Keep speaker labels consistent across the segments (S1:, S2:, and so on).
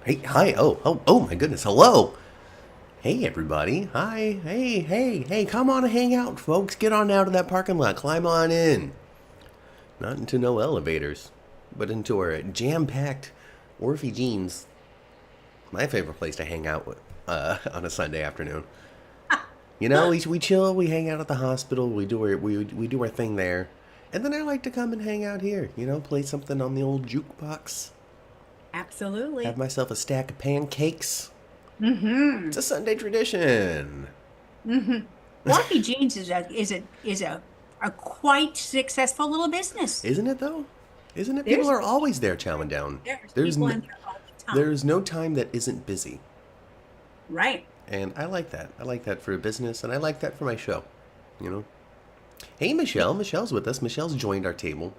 S1: Hey, hi. Oh, my goodness. Hello. Hey, everybody. Hi. Hey. Come on and hang out, folks. Get on out of that parking lot. Climb on in. Not into no elevators, but into our jam-packed Orphe Jeans. My favorite place to hang out with, on a Sunday afternoon. You know, we chill. We hang out at the hospital. We do our thing there, and then I like to come and hang out here. You know, play something on the old jukebox. Have
S2: Absolutely.
S1: myself a stack of pancakes.
S2: Mm-hmm.
S1: It's a Sunday tradition.
S2: Mm-hmm. Orphe Jeans is a quite successful little business.
S1: Isn't it though? Isn't it? People
S2: There's
S1: are always there chowing down.
S2: there's
S1: There's
S2: people
S1: no,
S2: in there all the time.
S1: there's no time that isn't busy.
S2: Right.
S1: And I like that. I like that for a business and I like that for my show. You know? Hey Michelle. Michelle's with us. Michelle's joined our table.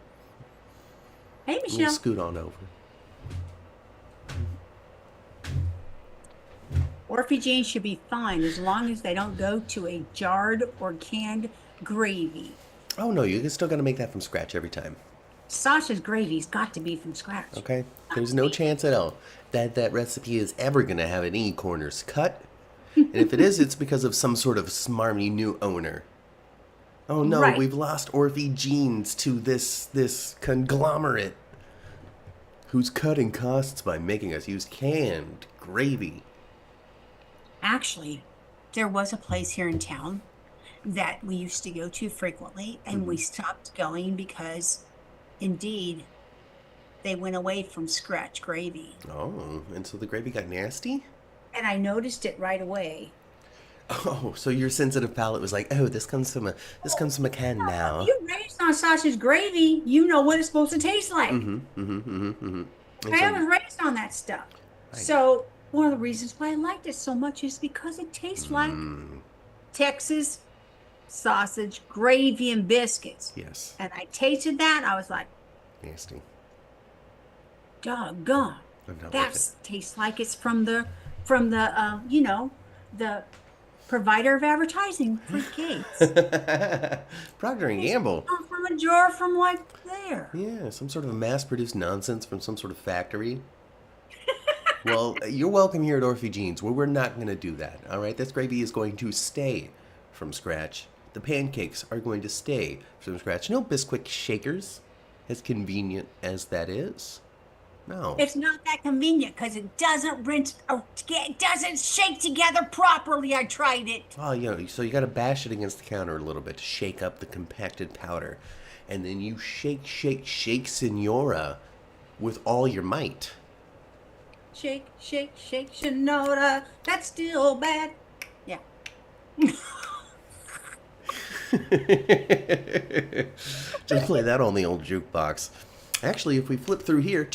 S2: Hey,
S1: Let me
S2: Michelle.
S1: scoot on over.
S2: Orphe Jeans should be fine as long as they don't go to a jarred or canned gravy.
S1: Oh no, you still gotta make that from scratch every time.
S2: Sasha's gravy's got to be from scratch.
S1: Okay?
S2: Got
S1: There's
S2: to
S1: no
S2: be.
S1: chance at all that that recipe is ever gonna have any corners cut. And if it is, it's because of some sort of smarmy new owner. Oh no,
S2: Right.
S1: we've lost Orphe Jeans to this conglomerate who's cutting costs by making us use canned gravy.
S2: Actually, there was a place here in town that we used to go to frequently, and we stopped going because indeed they went away from scratch gravy.
S1: Oh, and so the gravy got nasty?
S2: And I noticed it right away.
S1: Oh, so your sensitive palate was like, oh, this comes from a can
S2: If
S1: now.
S2: you raised on Sasha's gravy, you know what it's supposed to taste like.
S1: And
S2: Okay,
S1: so
S2: I
S1: you,
S2: was raised on that stuff.
S1: I,
S2: So one of the reasons why I liked it so much is because it tastes like Texas sausage, gravy, and biscuits.
S1: yes,
S2: And I tasted that, I was like,
S1: nasty.
S2: doggone.
S1: I'm not with it.
S2: That tastes like it's from the the provider of advertising for kids.
S1: Procter and
S2: Tastes like
S1: Gamble.
S2: it comes from a jar from like there.
S1: Yeah, some sort of mass-produced nonsense from some sort of factory. Well, you're welcome here at Orphe Jeans, where we're not going to do that. All right, this gravy is going to stay from scratch. The pancakes are going to stay from scratch. No Bisquick shakers, as convenient as that is. No.
S2: It's not that convenient because it doesn't rinse or it doesn't shake together properly. I tried it.
S1: Oh, so you got to bash it against the counter a little bit to shake up the compacted powder, and then you shake, Senora, with all your might.
S2: Shake, shake, shake, Shinoda. That's still bad. Yeah.
S1: Just play that on the old jukebox. Actually, if we flip through here,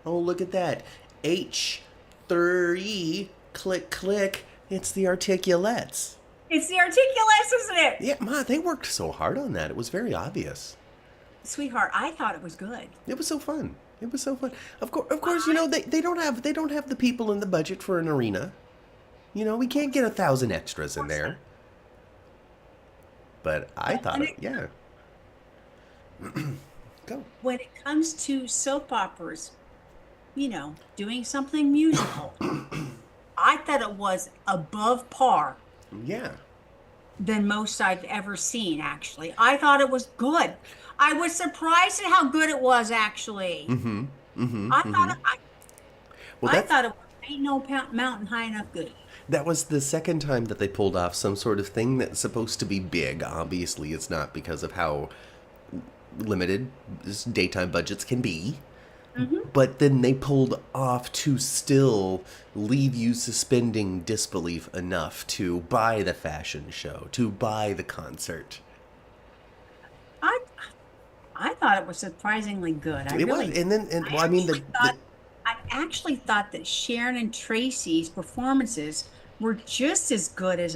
S1: oh look at that, H3, click click. It's the articulates.
S2: It's the articulates, isn't it?
S1: Yeah, Ma, they worked so hard on that. It was very obvious.
S2: Sweetheart, I thought it was good.
S1: It was so fun. It was so fun. Of course,
S2: I,
S1: they don't have the people in the budget for an arena. You know, we can't get 1,000 extras in
S2: so.
S1: there. But I
S2: But
S1: thought it, yeah. Go.
S2: when it comes to soap operas, doing something musical, I thought it was above par
S1: Yeah.
S2: than most I've ever seen, actually. I thought it was good. I was surprised at how good it was, actually. I thought it, I,
S1: Well,
S2: I
S1: that's
S2: thought it was, ain't no mountain high enough good.
S1: that was the second time that they pulled off some sort of thing that's supposed to be big. Obviously, it's not because of how limited daytime budgets can be.
S2: Hmm.
S1: But then they pulled off to still leave you suspending disbelief enough to buy the fashion show, to buy the concert.
S2: I I thought it was surprisingly good. I
S1: It was,
S2: really,
S1: and then, and
S2: I
S1: well, I mean,
S2: actually thought, I actually thought that Sharon and Tracy's performances were just as good as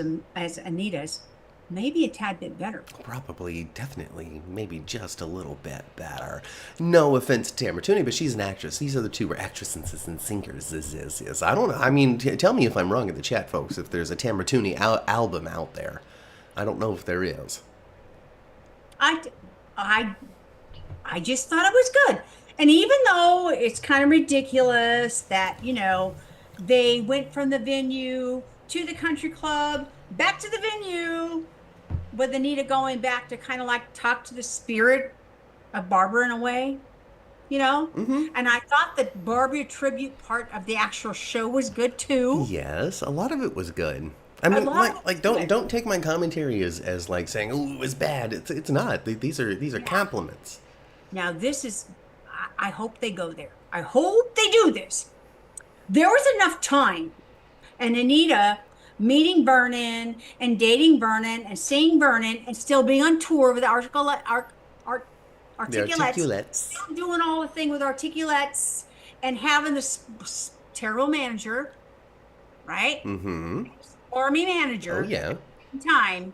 S2: Anita's, maybe a tad bit better.
S1: probably, definitely, maybe just a little bit better. No offense to Tamara Tooney, but she's an actress. These other two were actresses and singers. Is. I don't know. I mean, tell me if I'm wrong in the chat, folks. If there's a Tamara Tooney album out there, I don't know if there is.
S2: I I I just thought it was good. And even though it's kind of ridiculous that, they went from the venue to the country club, back to the venue, with Anita going back to kind of like talk to the spirit of Barbara in a way, you know?
S1: Mm-hmm.
S2: And I thought the Barbara tribute part of the actual show was good too.
S1: Yes, a lot of it was good. I
S2: A
S1: mean,
S2: lot of it was
S1: don't
S2: good.
S1: don't take my commentary as like saying, "Oh, it was bad." It's not. These are
S2: Yeah.
S1: compliments.
S2: Now this is, I hope they go there. I hope they do this. There was enough time and Anita meeting Vernon and dating Vernon and seeing Vernon and still being on tour with art,
S1: The
S2: articulates,
S1: articulates.
S2: still doing all the thing with articulates and having this terrible manager, right?
S1: Mm-hmm.
S2: Army
S1: Oh
S2: manager
S1: yeah.
S2: time.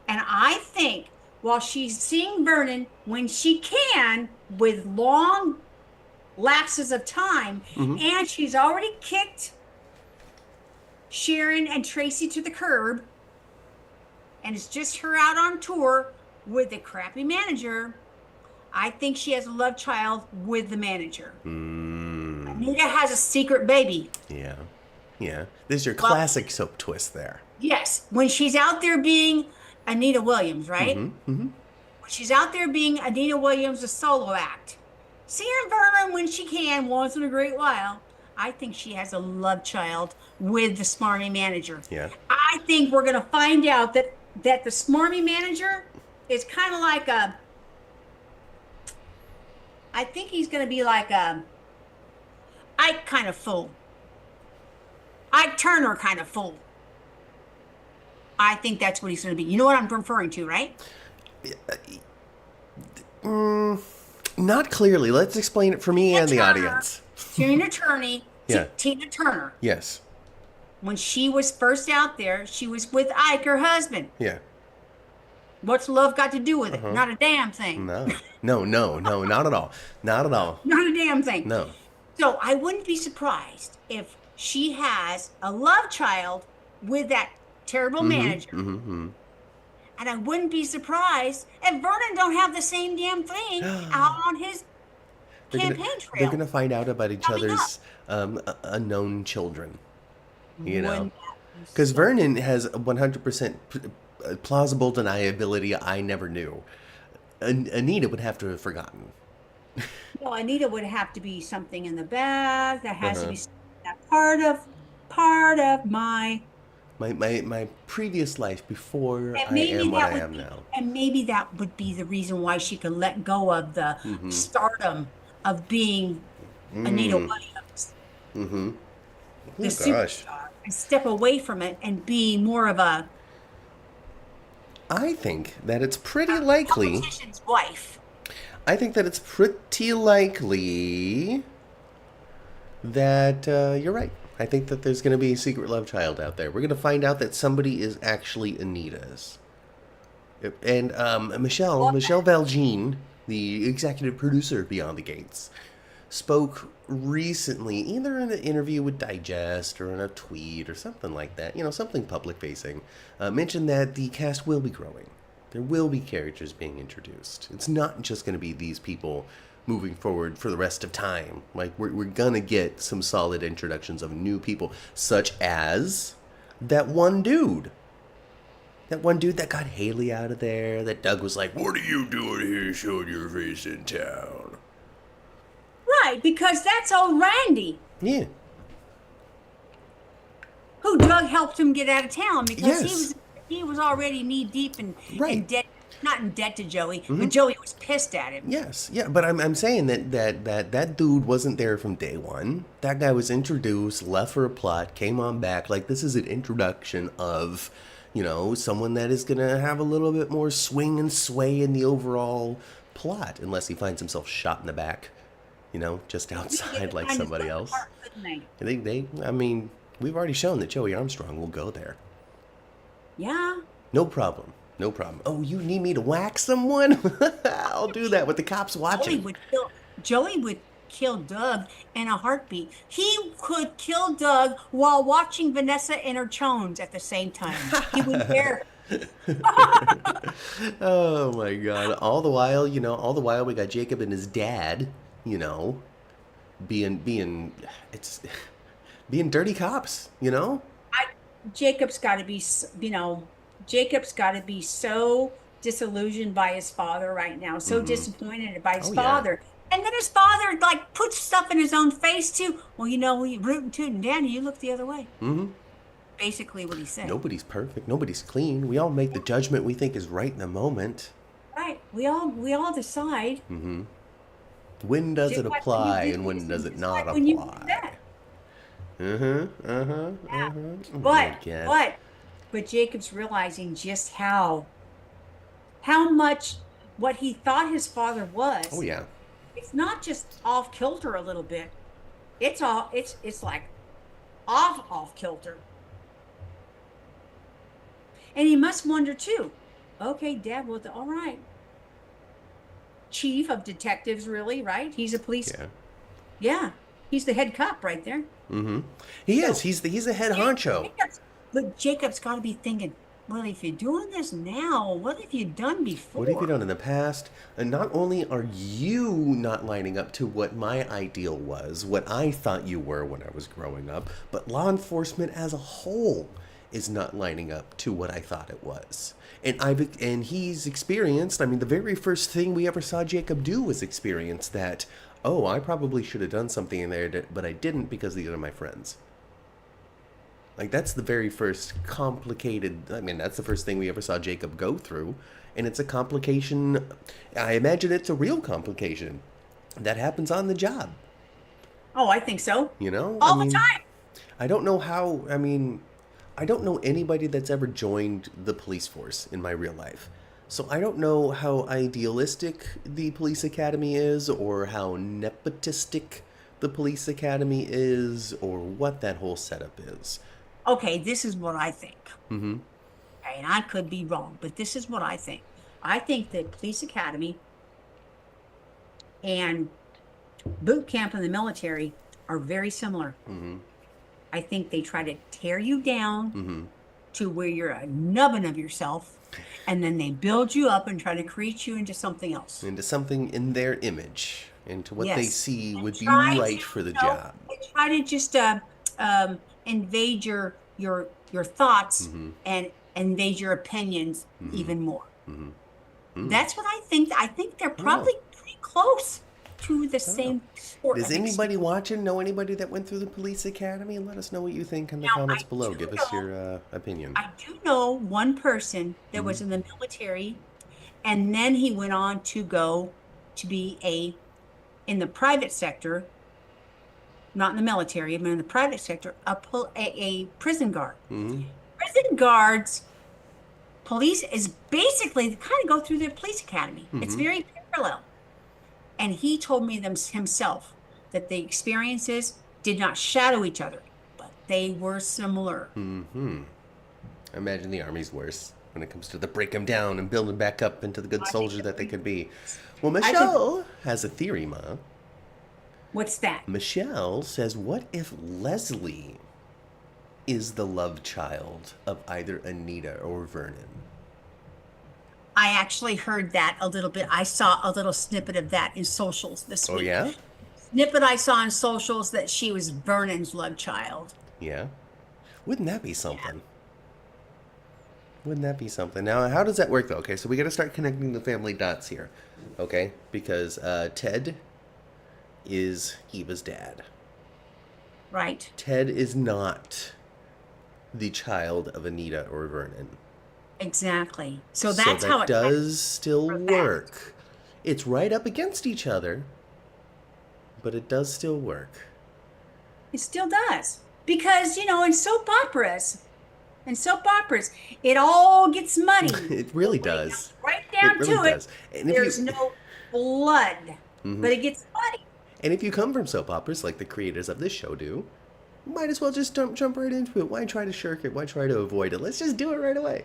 S2: And I think while she's seeing Vernon when she can with long lapses of time,
S1: Mm-hmm.
S2: and she's already kicked Sharon and Tracy to the curb, and it's just her out on tour with the crappy manager. I think she has a love child with the manager.
S1: Mm.
S2: Anita has a secret baby.
S1: Yeah. Yeah. This is your
S2: Well,
S1: classic soap twist there.
S2: yes, when she's out there being Anita Williams, right?
S1: Mm-hmm. Mm-hmm.
S2: When she's out there being Anita Williams, a solo act. Seeing Vernon when she can, once in a great while. I think she has a love child with the smarmy manager.
S1: Yeah.
S2: I think we're going to find out that the smarmy manager is kind of like a. I think he's going to be like a Ike kind of fool, Ike Turner kind of fool. I think that's what he's going to be. You know what I'm referring to, right?
S1: Mm, not clearly. Let's explain it for me
S2: Tina
S1: and the
S2: Turner,
S1: audience.
S2: Tina Turner,
S1: Yeah.
S2: Tina Turner.
S1: Yes.
S2: When she was first out there, she was with Ike, her husband.
S1: Yeah.
S2: What's love got to do with it?
S1: Uh-huh.
S2: Not a damn thing.
S1: No. No, no, no, not at all. Not at all.
S2: Not a damn thing.
S1: No.
S2: So I wouldn't be surprised if she has a love child with that terrible
S1: Mm-hmm.
S2: manager.
S1: Mm-hmm.
S2: And I wouldn't be surprised if Vernon don't have the same damn thing out on his
S1: They're gonna
S2: campaign
S1: they're
S2: trail
S1: gonna find out about each
S2: coming up.
S1: other's unknown children. You know,
S2: Wouldn't that be
S1: because
S2: so?
S1: Vernon has 100% plausible deniability I never knew. Anita would have to have forgotten.
S2: Well, Anita would have to be something in the back. There has to
S1: Uh-huh.
S2: be that part of my.
S1: My previous life before
S2: And
S1: I
S2: maybe
S1: am what
S2: that
S1: I
S2: would
S1: am
S2: be,
S1: now.
S2: and maybe that would be the reason why she could let go of the
S1: Mm-hmm.
S2: stardom of being Anita
S1: Mm.
S2: Williams,
S1: Mm-hmm.
S2: the
S1: Oh gosh.
S2: superstar, and step away from it and be more of a
S1: I think that it's pretty likely.
S2: politician's wife.
S1: I think that it's pretty likely that you're right. I think that there's going to be a secret love child out there. We're going to find out that somebody is actually Anita's. And Michelle Valjean, the executive producer of Beyond the Gates, spoke recently, either in an interview with Digest or in a tweet or something like that, something public facing, mentioned that the cast will be growing. There will be characters being introduced. It's not just going to be these people moving forward for the rest of time. Like, we're going to get some solid introductions of new people, such as that one dude. That one dude that got Hayley out of there, that Doug was like, "What are you doing here showing your face in town?"
S2: Right, because that's old Randy,
S1: Yeah.
S2: who Doug helped him get out of town because
S1: Yes.
S2: he was already knee deep in
S1: Right.
S2: debt, not in debt to Joey,
S1: Mm-hmm.
S2: but Joey was pissed at him.
S1: Yes, yeah, but I'm saying that dude wasn't there from day one. That guy was introduced, left for a plot, came on back. Like, this is an introduction of, someone that is gonna have a little bit more swing and sway in the overall plot, unless he finds himself shot in the back, just outside like somebody else. I mean, we've already shown that Joey Armstrong will go there.
S2: Yeah.
S1: No problem. No problem. Oh, you need me to whack someone? I'll do that with the cops
S2: Joey
S1: watching.
S2: would kill Doug in a heartbeat. He could kill Doug while watching Vanessa and her chones at the same time. He would dare.
S1: Oh my god. All the while we got Jacob and his dad you know, being it's being dirty cops, you know?
S2: I Jacob's got to be, Jacob's got to be so disillusioned by his father right now, so
S1: Mm-hmm.
S2: disappointed by his
S1: Oh yeah.
S2: father. And then his father like puts stuff in his own face too. Well, we rootin' tootin' Danny, you look the other way.
S1: Mm-hmm.
S2: Basically what he said.
S1: Nobody's perfect. Nobody's clean. We all make the judgment we think is right in the moment.
S2: Right. We all decide
S1: Mm-hmm. When does
S2: just
S1: it
S2: like when you
S1: apply
S2: do
S1: and when
S2: this
S1: does
S2: and
S1: it
S2: just
S1: not
S2: like when you do
S1: apply?
S2: that.
S1: Uh-huh. Uh-huh.
S2: Yeah.
S1: Uh-huh. Oh my
S2: But
S1: God.
S2: but but Jacob's realizing just how much what he thought his father
S1: Oh
S2: was.
S1: yeah.
S2: It's not just off kilter a little bit. It's like off kilter. And he must wonder too. Okay, Dad, well, all right. Chief of detectives, really, right? He's a police.
S1: Yeah.
S2: Yeah, he's the head cop right there.
S1: Mm-hmm. He is.
S2: So
S1: He's the head honcho.
S2: Jacob's got to be thinking, well, if you're doing this now, what have you done
S1: What have you
S2: before?
S1: done in the past? And not only are you not lining up to what my ideal was, what I thought you were when I was growing up, but law enforcement as a whole is not lining up to what I thought it was. And he's experienced, I mean, the very first thing we ever saw Jacob do was experience that, oh, I probably should have done something in there, but I didn't because these are my friends. Like, that's the very first complicated, I mean, that's the first thing we ever saw Jacob go through. And it's a complication, I imagine it's a real complication that happens on the job,
S2: Oh, I think so.
S1: you know? I
S2: All the
S1: mean,
S2: time.
S1: I don't know how, I mean, I don't know anybody that's ever joined the police force in my real life. So I don't know how idealistic the police academy is or how nepotistic the police academy is or what that whole setup is.
S2: Okay, this is what I think.
S1: Mm-hmm.
S2: Okay, and I could be wrong, but this is what I think. I think that police academy and boot camp in the military are very similar.
S1: Mm-hmm.
S2: I think they try to tear you down
S1: Mm-hmm.
S2: to where you're a nubbin of yourself, and then they build you up and try to create you into something else.
S1: Into something in their image, into what they
S2: Yes.
S1: see
S2: And
S1: would be
S2: try to,
S1: right for the job.
S2: they try to just invade your thoughts
S1: Mm-hmm.
S2: and invade your opinions
S1: Mm-hmm.
S2: even more.
S1: Mm-hmm. Mm.
S2: That's what I think. I think they're
S1: Oh,
S2: probably pretty close to the
S1: oh.
S2: same sort
S1: Does
S2: of
S1: anybody
S2: experience.
S1: watching know anybody that went through the police academy? Let us know what you think in the
S2: Now,
S1: comments below. Give us
S2: know,
S1: your opinion.
S2: I do know one person that
S1: Mm-hmm.
S2: was in the military, and then he went on to go to be in the private sector, not in the military, but in the private sector, a prison guard.
S1: Mm-hmm.
S2: Prison guards, police is basically they kind of go through the police academy. It's
S1: Mm-hmm.
S2: very parallel. And he told me them himself that the experiences did not shadow each other, but they were similar.
S1: Mm-hmm. I imagine the army's worse when it comes to the break them down and build them back up into the good
S2: I think
S1: soldier
S2: the
S1: that they
S2: police,
S1: could be. Well,
S2: I think,
S1: Michelle has a theory, Ma.
S2: what's that?
S1: Michelle says, what if Leslie is the love child of either Anita or Vernon?
S2: I actually heard that a little bit. I saw a little snippet of that in socials this
S1: Oh,
S2: week.
S1: yeah?
S2: Snippet I saw in socials that she was Vernon's love child.
S1: Yeah. Wouldn't that be
S2: Yeah.
S1: something? Wouldn't that be something? Now, how does that work, though? Okay, so we got to start connecting the family dots here, okay? Because Ted is Eva's dad.
S2: Right.
S1: Ted is not the child of Anita or Vernon.
S2: Exactly. So
S1: So
S2: that's how
S1: that
S2: it kind of
S1: does still
S2: for that.
S1: work. It's right up against each other, but it does still work.
S2: It still does. Because, in soap operas, it all gets muddy.
S1: It really
S2: But when it
S1: does.
S2: comes right
S1: It
S2: down
S1: really
S2: to it,
S1: does. And if
S2: there's
S1: you
S2: no blood,
S1: Mhm.
S2: but it gets muddy.
S1: and if you come from soap operas like the creators of this show do, might as well just jump right into it. Why try to shirk it? Why try to avoid it? Let's just do it right away.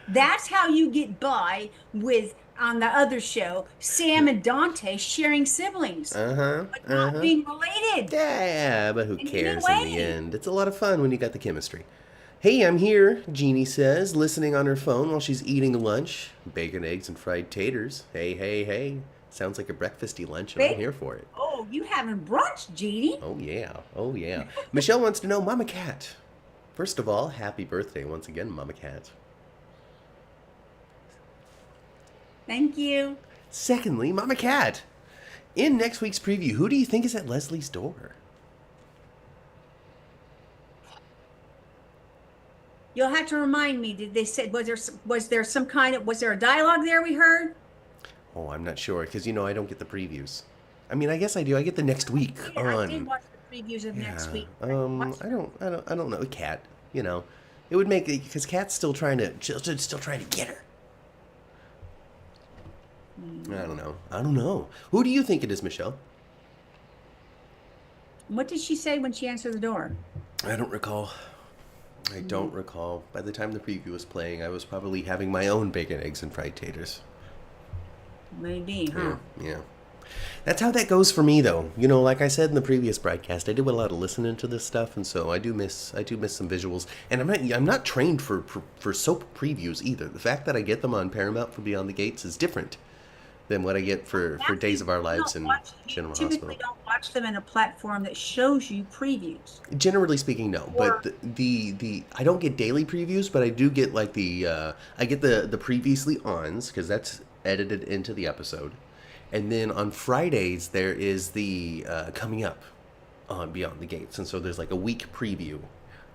S2: That's how you get by with, on the other show, Sam and Dante sharing siblings,
S1: Uh-huh.
S2: but not
S1: Uh-huh.
S2: being related
S1: Yeah, but who
S2: in any
S1: cares in the
S2: way.
S1: end? It's a lot of fun when you got the chemistry. Hey, I'm here, Jeannie says, listening on her phone while she's eating lunch. Bacon, eggs, and fried taters. Hey, hey, hey. Sounds like a breakfasty lunch, and I'm
S2: Babe,
S1: here for it.
S2: oh, you having brunch, Jeannie?
S1: Oh, yeah. Oh, yeah. Michelle wants to know, Mama Cat. First of all, happy birthday once again, Mama Cat.
S2: Thank you.
S1: Secondly, Mama Cat. In next week's preview, who do you think is at Leslie's door?
S2: You'll have to remind me. Did they say was there some kind of was there a dialogue there we heard?
S1: Oh, I'm not sure, because, I don't get the previews. I mean, I guess I do. I get the next week
S2: I did watch the previews of next week.
S1: I don't know. Cat, it would make, because Cat's still trying to get her. I don't know. Who do you think it is, Michelle?
S2: What did she say when she answered the door?
S1: I don't recall. I don't recall. By the time the preview was playing, I was probably having my own bacon, eggs, and fried taters.
S2: Maybe, huh?
S1: Yeah. That's how that goes for me, though. Like I said in the previous broadcast, I do a lot of listening to this stuff, and so I do miss some visuals. And I'm not trained for soap previews either. The fact that I get them on Paramount for Beyond the Gates is different than what I get for Days of Our Lives and General Hospital.
S2: Typically don't watch them in a platform that shows you previews.
S1: Generally speaking, no. But the I don't get daily previews, but I do get like I get the previously ons, because that's edited into the episode. And then on Fridays there is the coming up on Beyond the Gates, and so there's like a week preview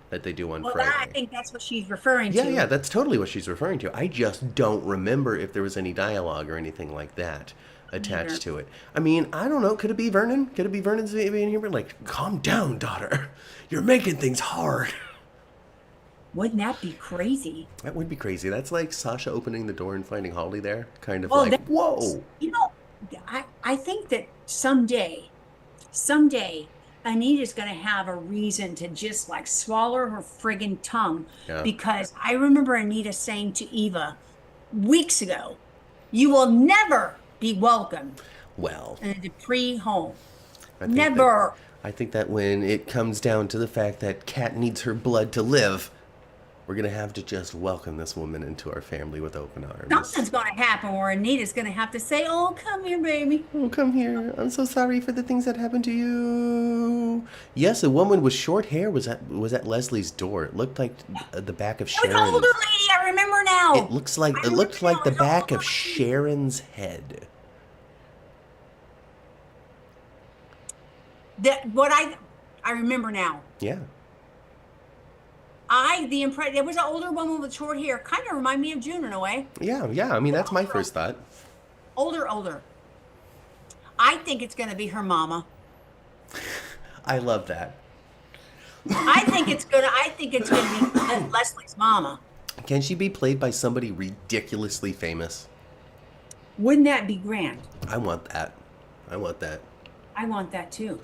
S1: that they do on Friday.
S2: I think that's what she's referring to.
S1: Yeah, that's totally what she's referring to. I just don't remember if there was any dialogue or anything like that attached to it. I mean, I don't know. Could it be Vernon? Could it be Vernon's being here? Like, calm down, daughter. You're making things hard.
S2: Wouldn't that be crazy?
S1: That would be crazy. That's like Sasha opening the door and finding Holly there. Kind of whoa.
S2: I think that someday, Anita's going to have a reason to just like swallow her friggin' tongue. Yeah. Because I remember Anita saying to Eva weeks ago, you will never be welcome in a Dupree home. Never.
S1: I think that when it comes down to the fact that Kat needs her blood to live, we're going to have to just welcome this woman into our family with open arms.
S2: Something's going to happen where Anita's going to have to say, oh, come here, baby.
S1: Oh, come here. I'm so sorry for the things that happened to you. Yes, a woman with short hair was at Leslie's door. It looked like the back of Sharon's.
S2: It was an older lady. I remember now.
S1: It looked like the back of Sharon's head.
S2: I remember now.
S1: Yeah.
S2: There was an older woman with short hair. Kind of remind me of June in a way.
S1: Yeah. I mean, that's my first thought.
S2: Older. I think it's going to be her mama.
S1: I love that.
S2: I think it's going to be Leslie's mama.
S1: Can she be played by somebody ridiculously famous?
S2: Wouldn't that be grand?
S1: I want that.
S2: I want that too.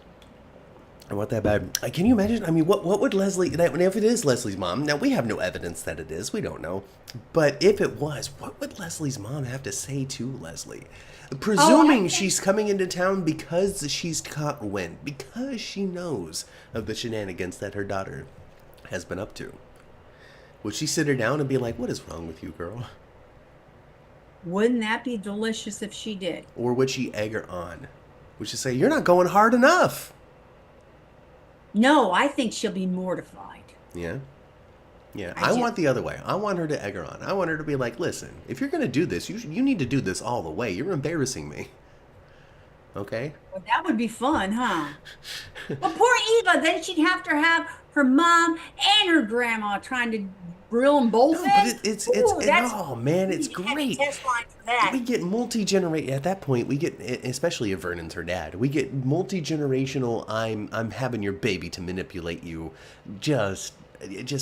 S1: I want that bad. Can you imagine? I mean, what would Leslie, if it is Leslie's mom, now we have no evidence that it is, we don't know. But if it was, what would Leslie's mom have to say to Leslie? Presuming she's coming into town because she's caught wind, because she knows of the shenanigans that her daughter has been up to. Would she sit her down and be like, what is wrong with you, girl?
S2: Wouldn't that be delicious if she did?
S1: Or would she egg her on? Would she say, you're not going hard enough?
S2: No, I think she'll be mortified.
S1: Yeah. I want the other way. I want her to egg her on. I want her to be like, listen, if you're going to do this, you need to do this all the way. You're embarrassing me. Okay?
S2: Well, that would be fun, huh? Well, poor Eva. Then she'd have to have her mom and her grandma trying to grill them both.
S1: But it's great.
S2: Test line for that.
S1: We get multi-generation at that point. We get, especially if Vernon's her dad, we get multi-generational. I'm having your baby to manipulate you. Just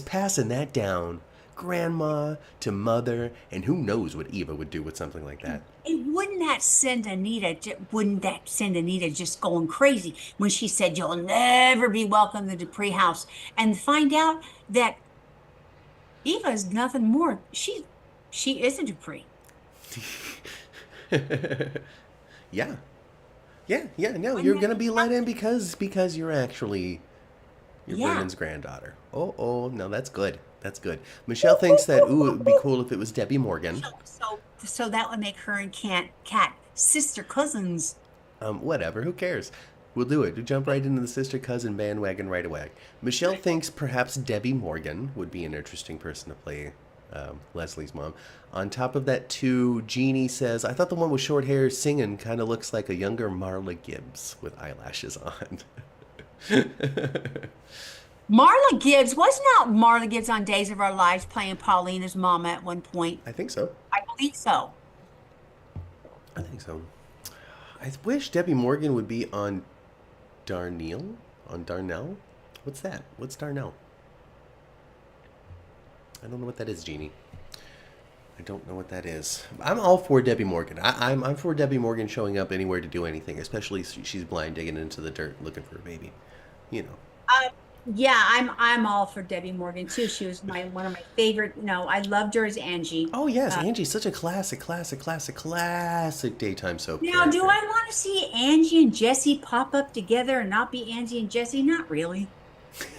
S1: passing that down, grandma to mother, and who knows what Eva would do with something like that.
S2: And wouldn't that send Anita just going crazy when she said you'll never be welcome to the Dupree house, and find out that Eva is nothing more. She is a Dupree.
S1: Yeah. No, you're gonna be let in because you're actually Vernon's granddaughter. Oh, no, that's good. That's good. Michelle thinks that it would be cool if it was Debbie Morgan.
S2: So that would make her and Kat sister cousins.
S1: Whatever. Who cares? We'll do it. We'll jump right into the sister cousin bandwagon right away. Michelle thinks perhaps Debbie Morgan would be an interesting person to play Leslie's mom. On top of that, too, Jeannie says, I thought the one with short hair singing kind of looks like a younger Marla Gibbs with eyelashes on.
S2: Marla Gibbs, wasn't not Marla Gibbs on Days of Our Lives playing Paulina's mama at one point?
S1: I think so.
S2: I believe so.
S1: I think so. I wish Debbie Morgan would be on Darnell? On Darnell? What's that? What's Darnell? I don't know what that is, Jeannie. I don't know what that is. I'm all for Debbie Morgan. I'm for Debbie Morgan showing up anywhere to do anything, especially if she's blind digging into the dirt looking for a baby. You know.
S2: Yeah, I'm all for Debbie Morgan too. She was one of my favorite. No, I loved her as Angie.
S1: Oh yes, Angie's such a classic daytime soap
S2: Now,
S1: character.
S2: do I want to see Angie and Jesse pop up together and not be Angie and Jesse? Not really.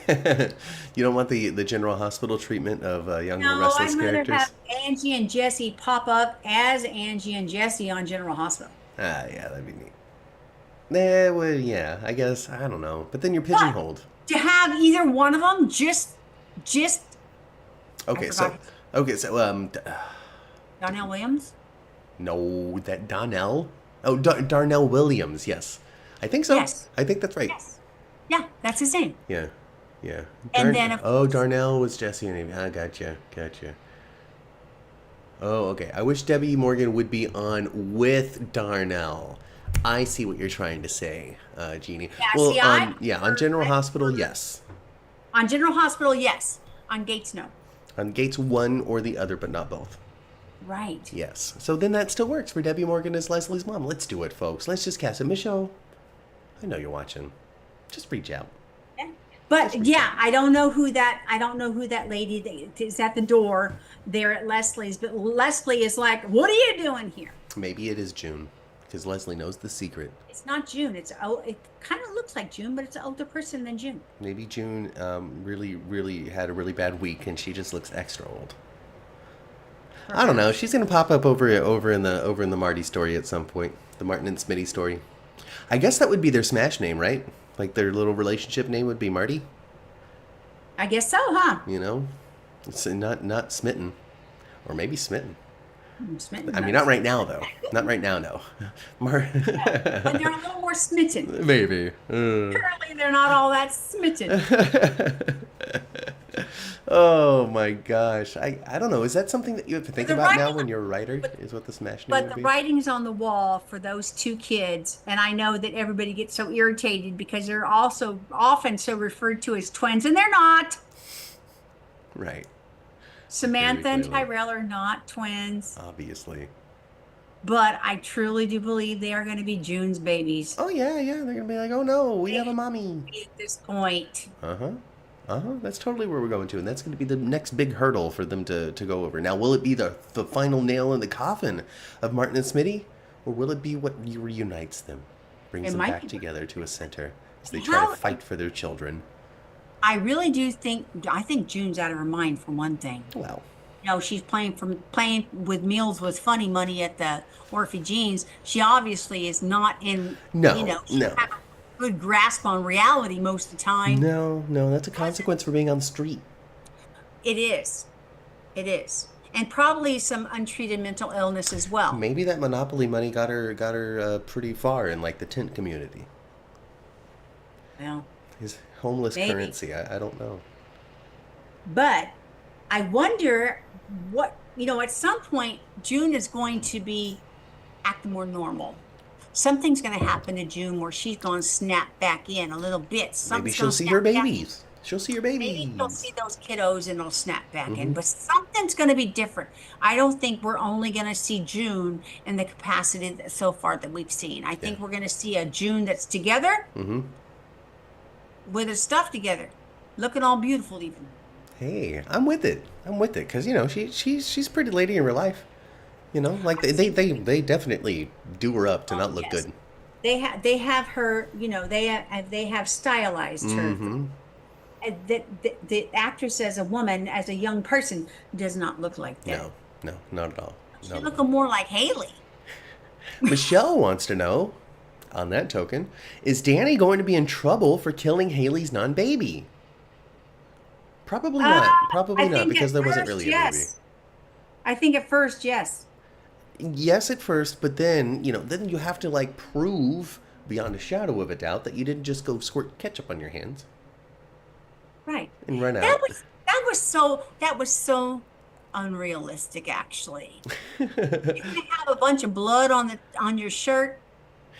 S1: You don't want the General Hospital treatment of Young and the
S2: No,
S1: Restless
S2: I'd rather
S1: characters?
S2: have Angie and Jesse pop up as Angie and Jesse on General Hospital.
S1: Ah, yeah, that'd be neat. Well, yeah, I guess. I don't know. But then you're
S2: But
S1: pigeonholed.
S2: to have either one of them, just I forgot.
S1: Okay, so
S2: Donnell Williams.
S1: no, that Donnell. Oh, Darnell Williams. Yes, I think so.
S2: Yes.
S1: I think that's right.
S2: Yes. Yeah, that's his name.
S1: Yeah, yeah.
S2: And then, of course,
S1: Darnell was Jesse and Amy. Ah, gotcha. Oh, okay. I wish Debbie Morgan would be on with Darnell. I see what you're trying to say, Jeannie.
S2: Yeah,
S1: Well,
S2: see,
S1: on General Hospital, yes.
S2: on General Hospital, yes. On Gates, no.
S1: On Gates, one or the other, but not both.
S2: Right.
S1: Yes. So then that still works for Debbie Morgan as Leslie's mom. Let's do it, folks. Let's just cast it. Michelle, I know you're watching. Just reach out.
S2: Yeah. But yeah, I don't know who that lady that is at the door there at Leslie's, but Leslie is like, "What are you doing here?"
S1: Maybe it is June, because Leslie knows the secret.
S2: It's not June. It kind of looks like June, but it's an older person than June.
S1: Maybe June really had a really bad week, and she just looks extra old. I don't know. She's gonna pop up over in the Marty story at some point. The Martin and Smitty story. I guess that would be their smash name, right? Like their little relationship name would be Marty.
S2: I guess so, huh?
S1: You know, it's not Smitten, or maybe Smitten.
S2: Smitten.
S1: I mean, not right now though. Not right now, no.
S2: When they're a little more smitten.
S1: Maybe.
S2: Apparently, they're not all that smitten.
S1: Oh my gosh. I don't know. Is that something that you have to think
S2: The
S1: about now
S2: writing-
S1: when you're a writer? Is what the smash name
S2: But
S1: would
S2: the
S1: be?
S2: writing's on the wall for those two kids, and I know that everybody gets so irritated because they're also often so referred to as twins, and they're not.
S1: Right.
S2: Samantha and
S1: clearly.
S2: Tyrell are not twins,
S1: Obviously.
S2: but I truly do believe they are going to be June's babies
S1: Oh yeah. They're gonna be like, oh no, we have a mommy.
S2: at this point.
S1: That's totally where we're going to, and that's going to be the next big hurdle for them to go over. Now, will it be the final nail in the coffin of Martin and Smitty, or will it be what reunites them, brings
S2: It
S1: them
S2: might
S1: back
S2: be.
S1: together to a center as they try
S2: How-
S1: to fight for their children?
S2: I really do think, I think June's out of her mind for one thing.
S1: Well,
S2: You know, she's playing with meals with funny money at the Orphy Jeans. She obviously is not in,
S1: No,
S2: she
S1: no.
S2: doesn't have a good grasp on reality most of the time.
S1: no, that's a consequence for being on the street.
S2: It is. It is. And probably some untreated mental illness as well.
S1: Maybe that Monopoly money got her pretty far in like the tent community.
S2: Well,
S1: His homeless
S2: Maybe.
S1: currency. I don't know.
S2: but I wonder what, at some point, June is going to be act more normal. Something's going to happen to June where she's going to snap back in a little bit.
S1: Maybe
S2: Something's
S1: she'll
S2: gonna
S1: see
S2: snap
S1: her
S2: back in.
S1: babies. She'll see her babies.
S2: Maybe she'll see those kiddos and it'll snap back
S1: Mm-hmm.
S2: in. But something's going to be different. I don't think we're only going to see June in the capacity that so far that we've seen. I think we're going to see a June that's together with her stuff together, looking all beautiful even.
S1: Hey, I'm with it. Because she's a pretty lady in real life. Like they definitely do her up to not look
S2: Yes.
S1: good.
S2: They have her, they have stylized her.
S1: Mm-hmm.
S2: The actress as a woman, as a young person, does not look like that.
S1: No, not at all.
S2: She's
S1: Not at
S2: looking more like Hayley.
S1: Michelle wants to know, on that token, is Danny going to be in trouble for killing Haley's non-baby? Probably
S2: Uh,
S1: not.
S2: I
S1: Probably not,
S2: think at
S1: because there wasn't
S2: first,
S1: really a baby.
S2: yes. I think at first, yes.
S1: Yes, at first, but then, then you have to, like, prove beyond a shadow of a doubt that you didn't just go squirt ketchup on your hands
S2: Right.
S1: and run
S2: That
S1: out.
S2: was that was so unrealistic, actually. You're gonna have a bunch of blood on your shirt?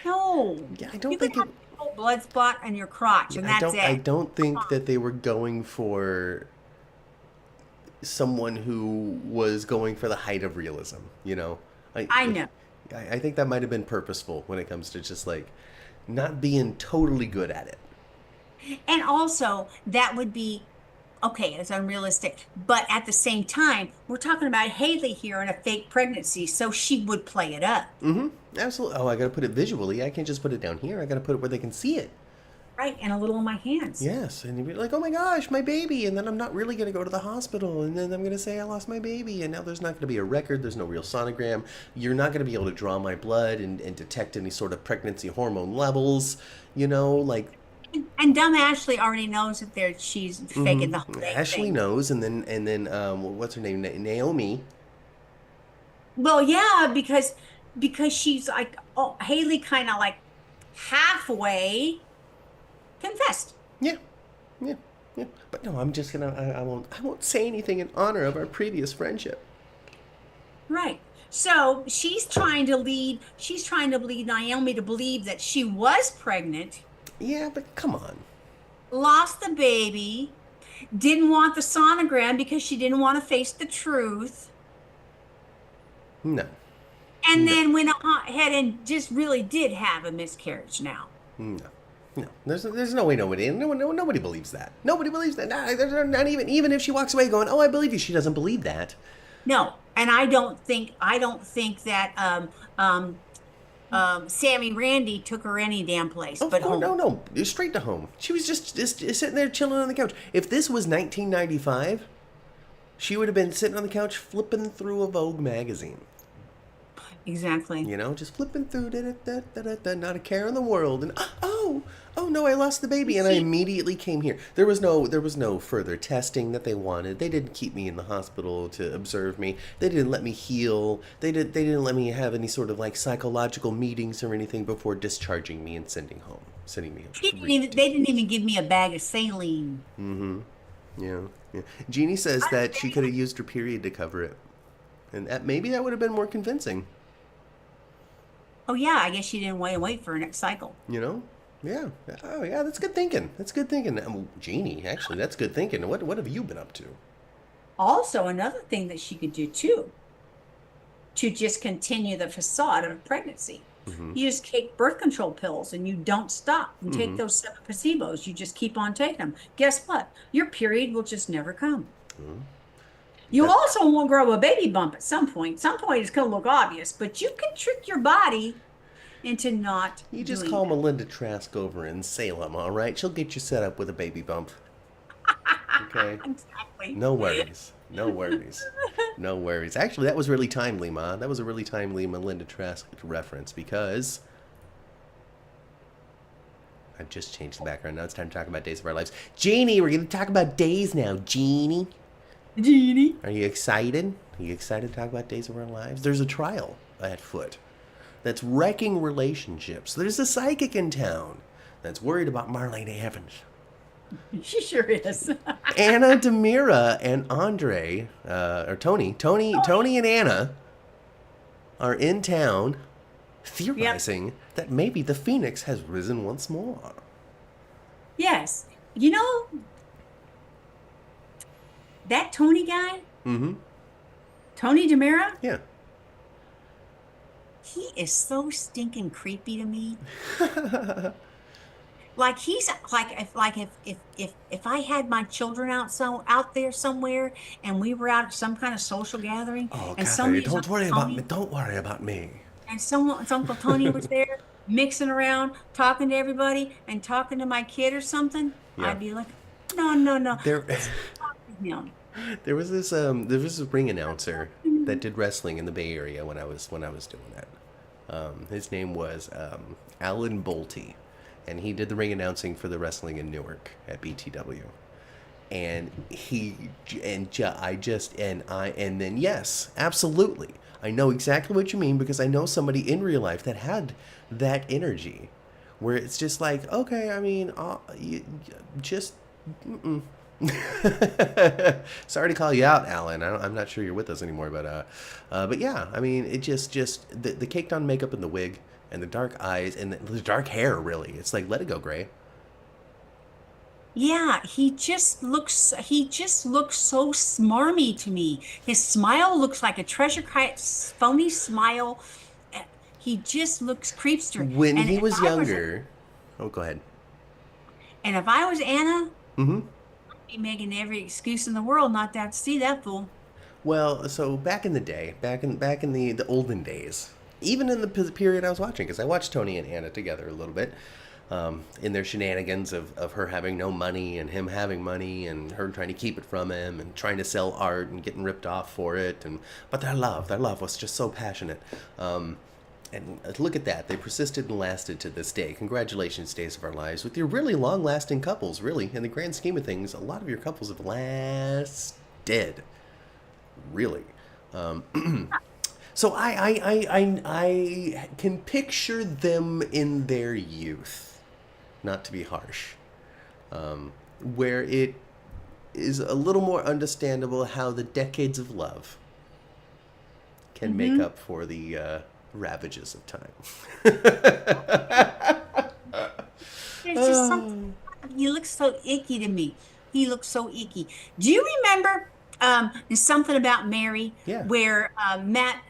S2: No.
S1: Yeah, I
S2: You
S1: don't
S2: could
S1: think it.
S2: have a little blood spot on your crotch, and
S1: I
S2: that's
S1: don't. I
S2: it.
S1: don't think that they were going for someone who was going for the height of realism. I.
S2: I know.
S1: I think that might have been purposeful when it comes to just like not being totally good at it.
S2: And also, that would be okay, it's unrealistic. But at the same time, we're talking about Haley here in a fake pregnancy, so she would play it up.
S1: Absolutely. Oh, I got to put it visually. I can't just put it down here. I got to put it where they can see it.
S2: Right, and a little in my hands.
S1: Yes, and you'd be like, "Oh my gosh, my baby!" And then I'm not really going to go to the hospital, and then I'm going to say I lost my baby, and now there's not going to be a record. There's no real sonogram. You're not going to be able to draw my blood and detect any sort of pregnancy hormone levels. Like
S2: And dumb Ashley already knows that she's faking the whole dang
S1: Ashley
S2: thing.
S1: knows, and then what's her name? Naomi.
S2: Well, yeah, because she's like, oh, Haley kind of like halfway confessed.
S1: Yeah, yeah, yeah. But no, I'm just gonna. I won't say anything in honor of our previous friendship.
S2: Right. So she's trying to lead Naomi to believe that she was pregnant,
S1: Yeah, but come on.
S2: lost the baby, didn't want the sonogram because she didn't want to face the truth,
S1: No,
S2: and
S1: no,
S2: then went ahead and just really did have a miscarriage now.
S1: no. No, there's no way nobody believes that. Nobody believes that. Not even if she walks away going, "Oh, I believe you," she doesn't believe that.
S2: No, and I don't think that Sammy Randy took her any damn place
S1: Of
S2: but
S1: course,
S2: home.
S1: no, straight to home. She was just sitting there chilling on the couch. If this was 1995, she would have been sitting on the couch flipping through a Vogue magazine.
S2: Exactly.
S1: Just flipping through, not a care in the world, and oh no, I lost the baby, and I immediately came here. There was no further testing that they wanted. They didn't keep me in the hospital to observe me. They didn't let me heal. They didn't let me have any sort of like psychological meetings or anything before discharging me and sending me
S2: They didn't even give me a bag of saline.
S1: Yeah, yeah. Jeannie says that she could have used her period to cover it, and maybe that would have been more convincing.
S2: Oh yeah, I guess she didn't wait for her next cycle.
S1: Yeah. Oh, yeah. That's good thinking. That's good thinking. Jeannie, actually, that's good thinking. What have you been up to?
S2: Also, another thing that she could do too, to just continue the facade of pregnancy. You just take birth control pills and you don't stop and take those 7 placebos. You just keep on taking them. Guess what? Your period will just never come. You also won't grow a baby bump at some point. Some point it's going to look obvious, but you can trick your body into not
S1: You just
S2: doing
S1: call
S2: that.
S1: Melinda Trask over in Salem, all right? She'll get you set up with a baby bump. Okay?
S2: Exactly.
S1: No worries. No worries. No worries. Actually, that was really timely, Ma. That was a really timely Melinda Trask reference because I've just changed the background. Now it's time to talk about Days of Our Lives. Jeannie, we're going to talk about days now. Jeannie.
S2: Genie.
S1: Are you excited? Are you excited to talk about Days of Our Lives? There's a trial at foot that's wrecking relationships. There's a psychic in town that's worried about Marlene Evans.
S2: She sure is.
S1: Anna Demira and Andre, or Tony and Anna are in town theorizing that maybe the Phoenix has risen once more.
S2: Yes. You know, that Tony guy, Tony DeMira,
S1: Yeah.
S2: he is so stinking creepy to me. Like he's if I had my children out there somewhere and we were out at some kind of social gathering
S1: Oh,
S2: and
S1: Kathy,
S2: somebody's
S1: don't worry
S2: Uncle
S1: about me.
S2: Tony
S1: Don't worry about me.
S2: and someone's Uncle Tony was there mixing around, talking to everybody and talking to my kid or something,
S1: Yeah.
S2: I'd be like, no.
S1: There,
S2: Talk to him.
S1: there was this ring announcer that did wrestling in the Bay Area when I was doing that. His name was Alan Bolte, and he did the ring announcing for the wrestling in Newark at BTW. And and then yes, absolutely, I know exactly what you mean because I know somebody in real life that had that energy, where it's just like, okay, I mean, just. Mm-mm. Sorry to call you out, Alan. I'm not sure you're with us anymore, but yeah, I mean, it just the caked on makeup and the wig and the dark eyes and the dark hair. Really, it's like let it go, Gray.
S2: Yeah, he just looks so smarmy to me. His smile looks like a treasure kite, phony smile. Eh, He just looks creepster.
S1: When
S2: And
S1: he
S2: if
S1: was
S2: I was
S1: younger, oh, go ahead.
S2: and if I was Anna,
S1: Mm-hmm.
S2: I'd be making every excuse in the world not to have to see that fool.
S1: Well, so back in the day, back in the olden days, even in the period I was watching, because I watched Tony and Anna together a little bit, in their shenanigans of her having no money and him having money and her trying to keep it from him and trying to sell art and getting ripped off for it, and but their love was just so passionate. And look at that. They persisted and lasted to this day. Congratulations, Days of Our Lives. With your really long lasting couples, really, in the grand scheme of things, a lot of your couples have lasted. Really. So I can picture them in their youth, not to be harsh, where it is a little more understandable how the decades of love can make
S2: Hmm.
S1: up for the ravages of time.
S2: There's just something. He looks so icky to me. He looks so icky. Do you remember there's something about Mary
S1: Yeah.
S2: where Matt,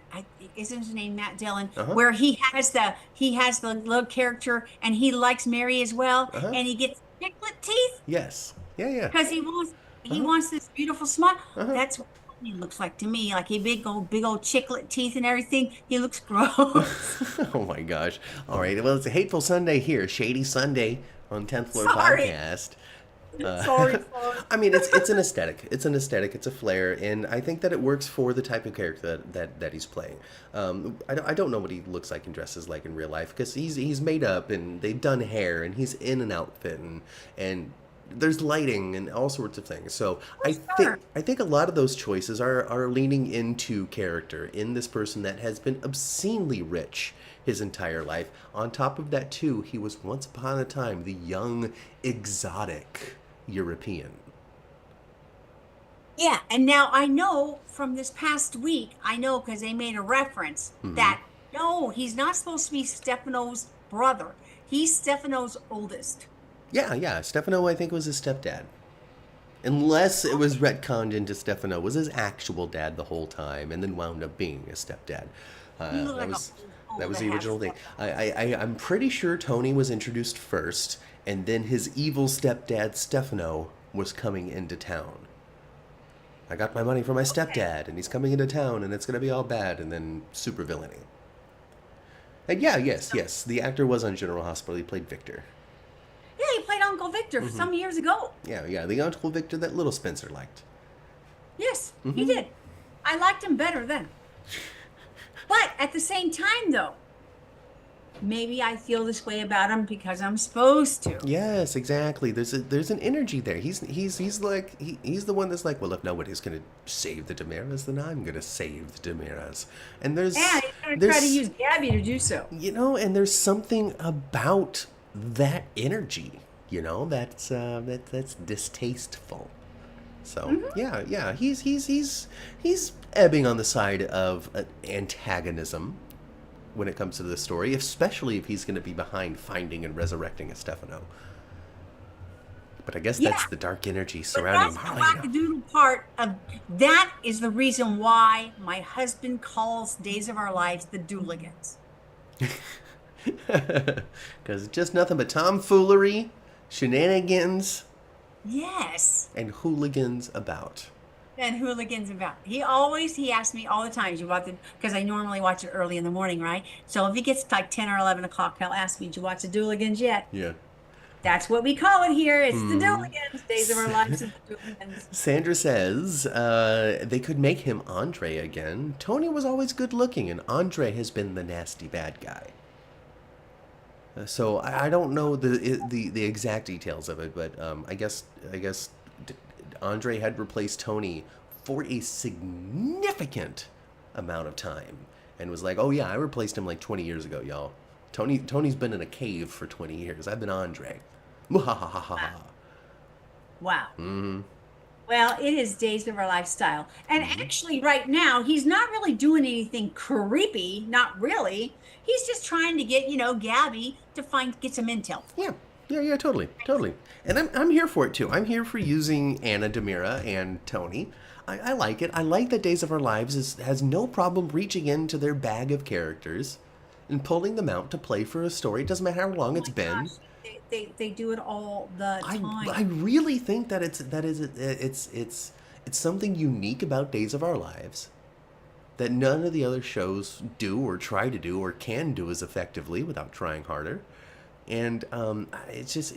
S2: isn't his name Matt Dillon,
S1: Uh huh.
S2: where he has the little character and he likes Mary as well,
S1: Uh huh.
S2: and he gets chiclet teeth
S1: Yes. Yeah. Yeah.
S2: because
S1: Uh
S2: he
S1: huh.
S2: wants this beautiful smile.
S1: Uh huh.
S2: That's what he looks like to me, like he big old chiclet teeth and everything. He looks gross.
S1: Oh my gosh. All right. Well, it's a hateful Sunday here. Shady Sunday on 10th Floor
S2: Sorry,
S1: Podcast.
S2: sorry.
S1: I mean, it's an aesthetic. It's an aesthetic. It's a flair, and I think that it works for the type of character that he's playing. I don't know what he looks like and dresses like in real life because he's made up and they've done hair and he's in an outfit and there's lighting and all sorts of things. So
S2: For sure.
S1: I think a lot of those choices are leaning into character in this person that has been obscenely rich his entire life. On top of that, too, he was once upon a time the young, exotic European.
S2: Yeah, and now I know from this past week, I know because they made a reference
S1: Hmm.
S2: that no, he's not supposed to be Stefano's brother. He's Stefano's oldest.
S1: Yeah, yeah. Stefano, I think, was his stepdad. Unless it was retconned into Stefano was his actual dad the whole time, and then wound up being his stepdad.
S2: You look
S1: That
S2: like a
S1: was that
S2: fool
S1: was
S2: to
S1: the
S2: have
S1: original thing.
S2: Stefano.
S1: I'm pretty sure Tony was introduced first, and then his evil stepdad Stefano was coming into town. I got my money from my
S2: Okay.
S1: stepdad, and he's coming into town, and it's gonna be all bad, and then super villainy. And yeah, yes,
S2: So,
S1: yes, the actor was on General Hospital. He played Victor.
S2: yeah, he played Uncle Victor some years ago.
S1: Yeah, yeah, the Uncle Victor that little Spencer liked.
S2: Yes, he did. I liked him better then. But at the same time, though, maybe I feel this way about him because I'm supposed to.
S1: Yes, exactly. There's an energy there. He's the one that's like, well, if nobody's gonna save the Damaras, then I'm gonna save the Damaras. And
S2: And he's going to try to
S1: there's
S2: use Gabby to do so.
S1: and there's something about that energy, that's distasteful. So
S2: Mhm.
S1: yeah, yeah, he's ebbing on the side of antagonism when it comes to the story, especially if he's going to be behind finding and resurrecting a Stefano. But I guess that's
S2: Yeah.
S1: the dark energy
S2: But
S1: surrounding
S2: that's the
S1: Marlena.
S2: wackadoodle part of that is the reason why my husband calls Days of Our Lives the Dooligans.
S1: Because it's just nothing but tomfoolery, shenanigans,
S2: Yes.
S1: and hooligans about.
S2: And hooligans about. He asks me all the time, you watch the because I normally watch it early in the morning, right? So if he gets like 10 or 11 o'clock, he'll ask me, did you watch the Dooligans yet?
S1: Yeah.
S2: That's what we call it here. It's the Dooligans. Days of Our Lives is the Dooligans.
S1: Sandra says they could make him Andre again. Tony was always good looking, and Andre has been the nasty bad guy. So I don't know the exact details of it, but I guess Andre had replaced Tony for a significant amount of time, and was like, "Oh yeah, I replaced him like 20 years ago, y'all. Tony's been in a cave for 20 years. I've been Andre." Muhahaha.
S2: Wow. Well, it is Days of Our Lifestyle. And actually, right now, he's not really doing anything creepy. Not really. He's just trying to get, Gabby to get some intel.
S1: Yeah, totally. And I'm here for it too. I'm here for using Anna Demira and Tony. I like it. I like that Days of Our Lives has no problem reaching into their bag of characters and pulling them out to play for a story. It doesn't matter how long it's been.
S2: Gosh, they do it all the time.
S1: I really think that it's something unique about Days of Our Lives that none of the other shows do or try to do or can do as effectively without trying harder. And it's just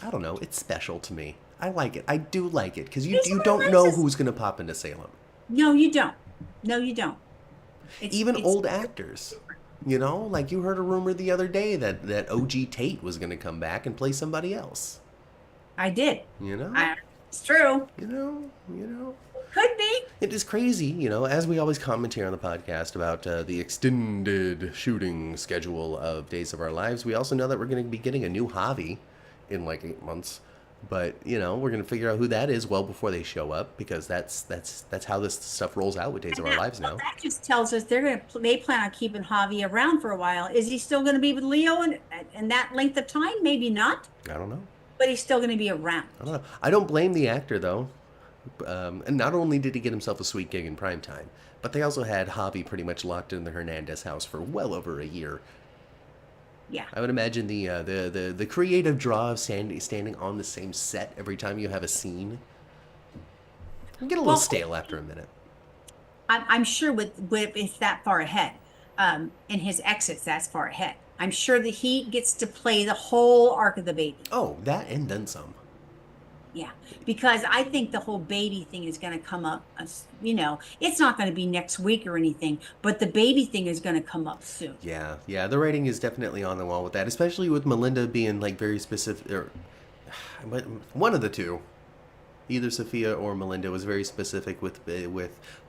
S1: I don't know, it's special to me. I like it. I do like it because you don't know who's going to pop into Salem.
S2: No, you don't.
S1: Even old actors. Like you heard a rumor the other day that OG Tate was going to come back and play somebody else.
S2: I did. It's true. Could be.
S1: It is crazy, as we always comment here on the podcast about the extended shooting schedule of Days of Our Lives. We also know that we're going to be getting a new Javi in like 8 months. But, we're going to figure out who that is well before they show up, because that's how this stuff rolls out with Days of Our Lives now.
S2: That just tells us they plan on keeping Javi around for a while. Is he still going to be with Leo in that length of time? Maybe not.
S1: I don't know.
S2: But he's still going to be around.
S1: I don't know. I don't blame the actor, though. And not only did he get himself a sweet gig in primetime, but they also had Javi pretty much locked in the Hernandez house for well over a year.
S2: Yeah.
S1: I would imagine the creative draw of standing on the same set every time you have a scene can get a little stale after a minute.
S2: I'm sure with it's that far ahead, and his exits that's far ahead. I'm sure that he gets to play the whole arc of the baby.
S1: Oh, that and then some.
S2: Yeah, because I think the whole baby thing is going to come up, it's not going to be next week or anything, but the baby thing is going to come up soon.
S1: Yeah, the writing is definitely on the wall with that, especially with Melinda being like very specific, or one of the two, either Sophia or Melinda was very specific with,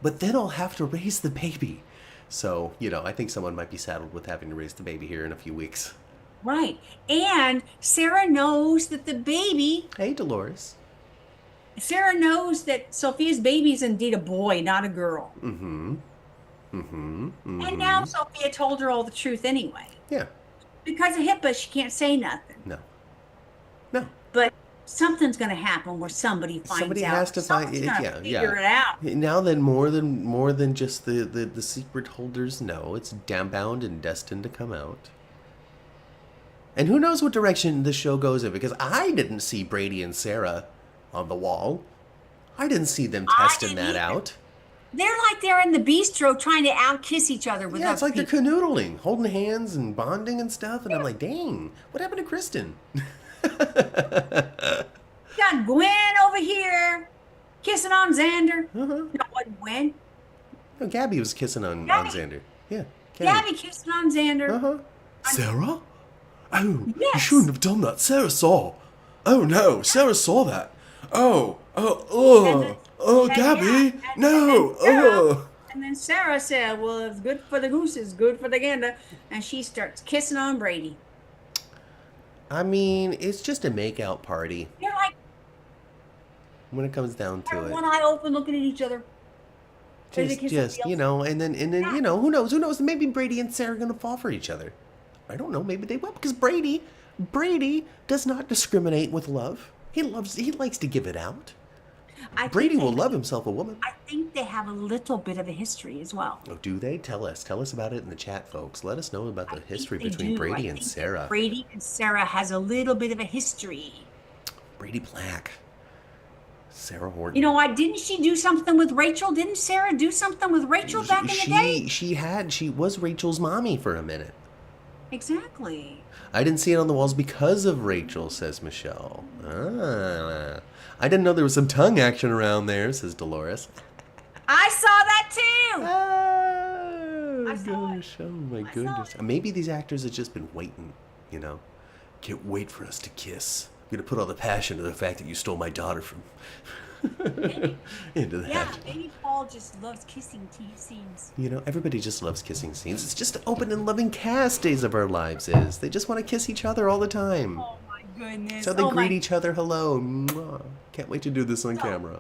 S1: but then I'll have to raise the baby. So, I think someone might be saddled with having to raise the baby here in a few weeks.
S2: Right. And Sarah knows that the baby...
S1: Hey, Dolores.
S2: Sarah knows that Sophia's baby is indeed a boy, not a girl.
S1: Mm-hmm.
S2: And now Sophia told her all the truth anyway.
S1: Yeah.
S2: Because of HIPAA, she can't say nothing.
S1: No.
S2: But something's going to happen where somebody finds out.
S1: Somebody has to find it.
S2: Figure it out.
S1: Now then, more than just the secret holders know, it's bound and destined to come out. And who knows what direction this show goes in, because I didn't see Brady and Sarah on the wall. I didn't see them testing that out.
S2: They're like they're in the bistro trying to out-kiss each other.
S1: Yeah, it's like they're canoodling, holding hands and bonding and stuff. And I'm like, dang, what happened to Kristen?
S2: Got Gwen over here kissing on Xander.
S1: Uh-huh.
S2: No, what, Gwen?
S1: No, Gabby was kissing on Xander. Yeah,
S2: Gabby kissing on Xander.
S1: Uh-huh. Sarah? Oh,
S2: yes.
S1: You shouldn't have done that. Sarah saw. Oh, no. Sarah saw that. Gabby. No.
S2: And then Sarah said, well, it's good for the goose, it's good for the gander. And she starts kissing on Brady.
S1: I mean, it's just a make-out party.
S2: You're like...
S1: When it comes down to it.
S2: One eye open looking at each other.
S1: Just and then who knows? Maybe Brady and Sarah are going to fall for each other. I don't know. Maybe they will, because Brady does not discriminate with love. He likes to give it out. Brady will love himself a woman.
S2: I think they have a little bit of a history as well.
S1: Oh, do they? Tell us about it in the chat, folks. Let us know about the history between Brady and Sarah.
S2: Brady and Sarah has a little bit of a history.
S1: Brady Black. Sarah Horton.
S2: You know what? Didn't she do something with Rachel? Didn't Sarah do something with Rachel back in the day?
S1: She was Rachel's mommy for a minute.
S2: Exactly.
S1: I didn't see it on the walls because of Rachel, says Michelle. Ah. I didn't know there was some tongue action around there, says Dolores.
S2: I saw that too. I
S1: Oh,
S2: saw it.
S1: gosh. Oh, my
S2: I saw
S1: goodness. Maybe these actors have just been waiting, you know? Can't wait for us to kiss. I'm going to put all the passion of the fact that you stole my daughter from
S2: it.
S1: into
S2: Yeah,
S1: that.
S2: maybe Paul just loves kissing scenes.
S1: You know, everybody just loves kissing scenes. It's just open and loving cast Days of Our Lives is. They just want to kiss each other all the time.
S2: Oh my
S1: So
S2: goodness.
S1: they
S2: Oh
S1: greet
S2: my.
S1: each other hello. Mwah. Can't wait to do this on
S2: So
S1: camera.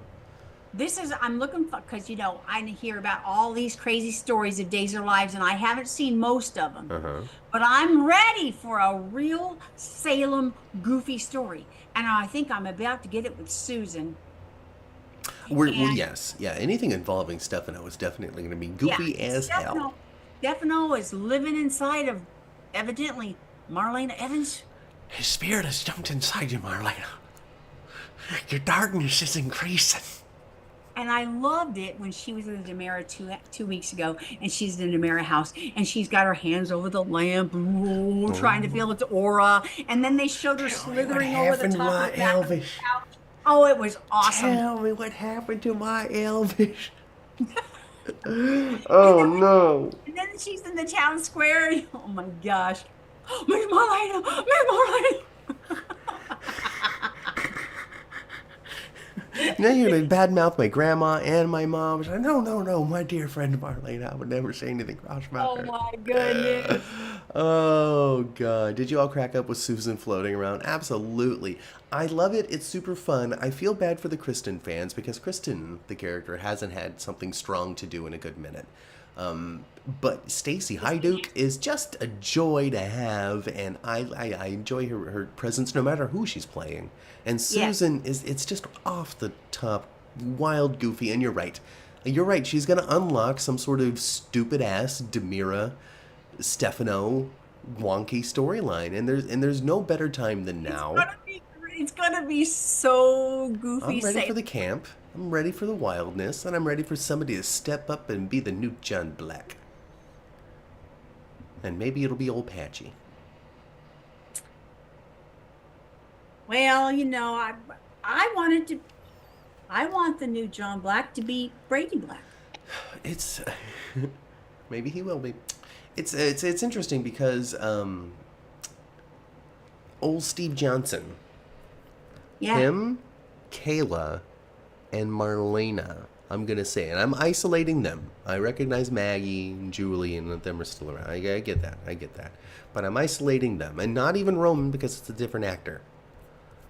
S2: this is, I'm looking for, because, I hear about all these crazy stories of Days of Our Lives, and I haven't seen most of them.
S1: Uh huh.
S2: But I'm ready for a real Salem goofy story. And I think I'm about to get it with Susan.
S1: Well,
S2: And
S1: yes. Yeah, anything involving Stefano is definitely going to be
S2: yeah,
S1: goofy as hell.
S2: Stefano is living inside of, evidently, Marlena Evans.
S1: His spirit has jumped inside you, Marlena. Your darkness is increasing.
S2: And I loved it when she was in the Demera 2 weeks ago, and she's in the Demera house, and she's got her hands over the lamp, ooh, trying to feel its aura. And then they showed her
S1: Tell me what
S2: slithering over the
S1: happened to
S2: top
S1: my
S2: of the back of the
S1: Elvish.
S2: couch. Oh, it was awesome.
S1: Tell me what happened to my Elvish.
S2: And
S1: Oh
S2: then,
S1: no.
S2: and then she's in the town square. Oh my gosh. Miss Marlena, Miss Marlena.
S1: Now you're gonna badmouth my grandma and my mom. She's like, no, no, no, my dear friend Marlene, I would never say anything cross about
S2: Oh
S1: her.
S2: my goodness.
S1: Oh god, did you all crack up with Susan floating around? Absolutely. I love it. It's super fun. I feel bad for the Kristen fans because Kristen, the character, hasn't had something strong to do in a good minute. But Stacy Hyduke is just a joy to have, and I enjoy her presence no matter who she's playing. And
S2: Yes.
S1: Susan it's just off the top, wild, goofy, and you're right. You're right. She's gonna unlock some sort of stupid ass Demira, Stefano, wonky storyline, and there's no better time than
S2: It's
S1: now.
S2: gonna be it's gonna be so
S1: I'm
S2: goofy
S1: ready for
S2: safe.
S1: the camp. I'm ready for the wildness, and I'm ready for somebody to step up and be the new John Black. And maybe it'll be old Patchy.
S2: Well, I wanted to I want the new John Black to be Brady Black.
S1: It's maybe he will be. It's interesting because old Steve Johnson,
S2: Yeah.
S1: him, Kayla, and Marlena. I'm gonna say, and I'm isolating them. I recognize Maggie and Julie, and them are still around. I get that. I get that. But I'm isolating them, and not even Roman because it's a different actor.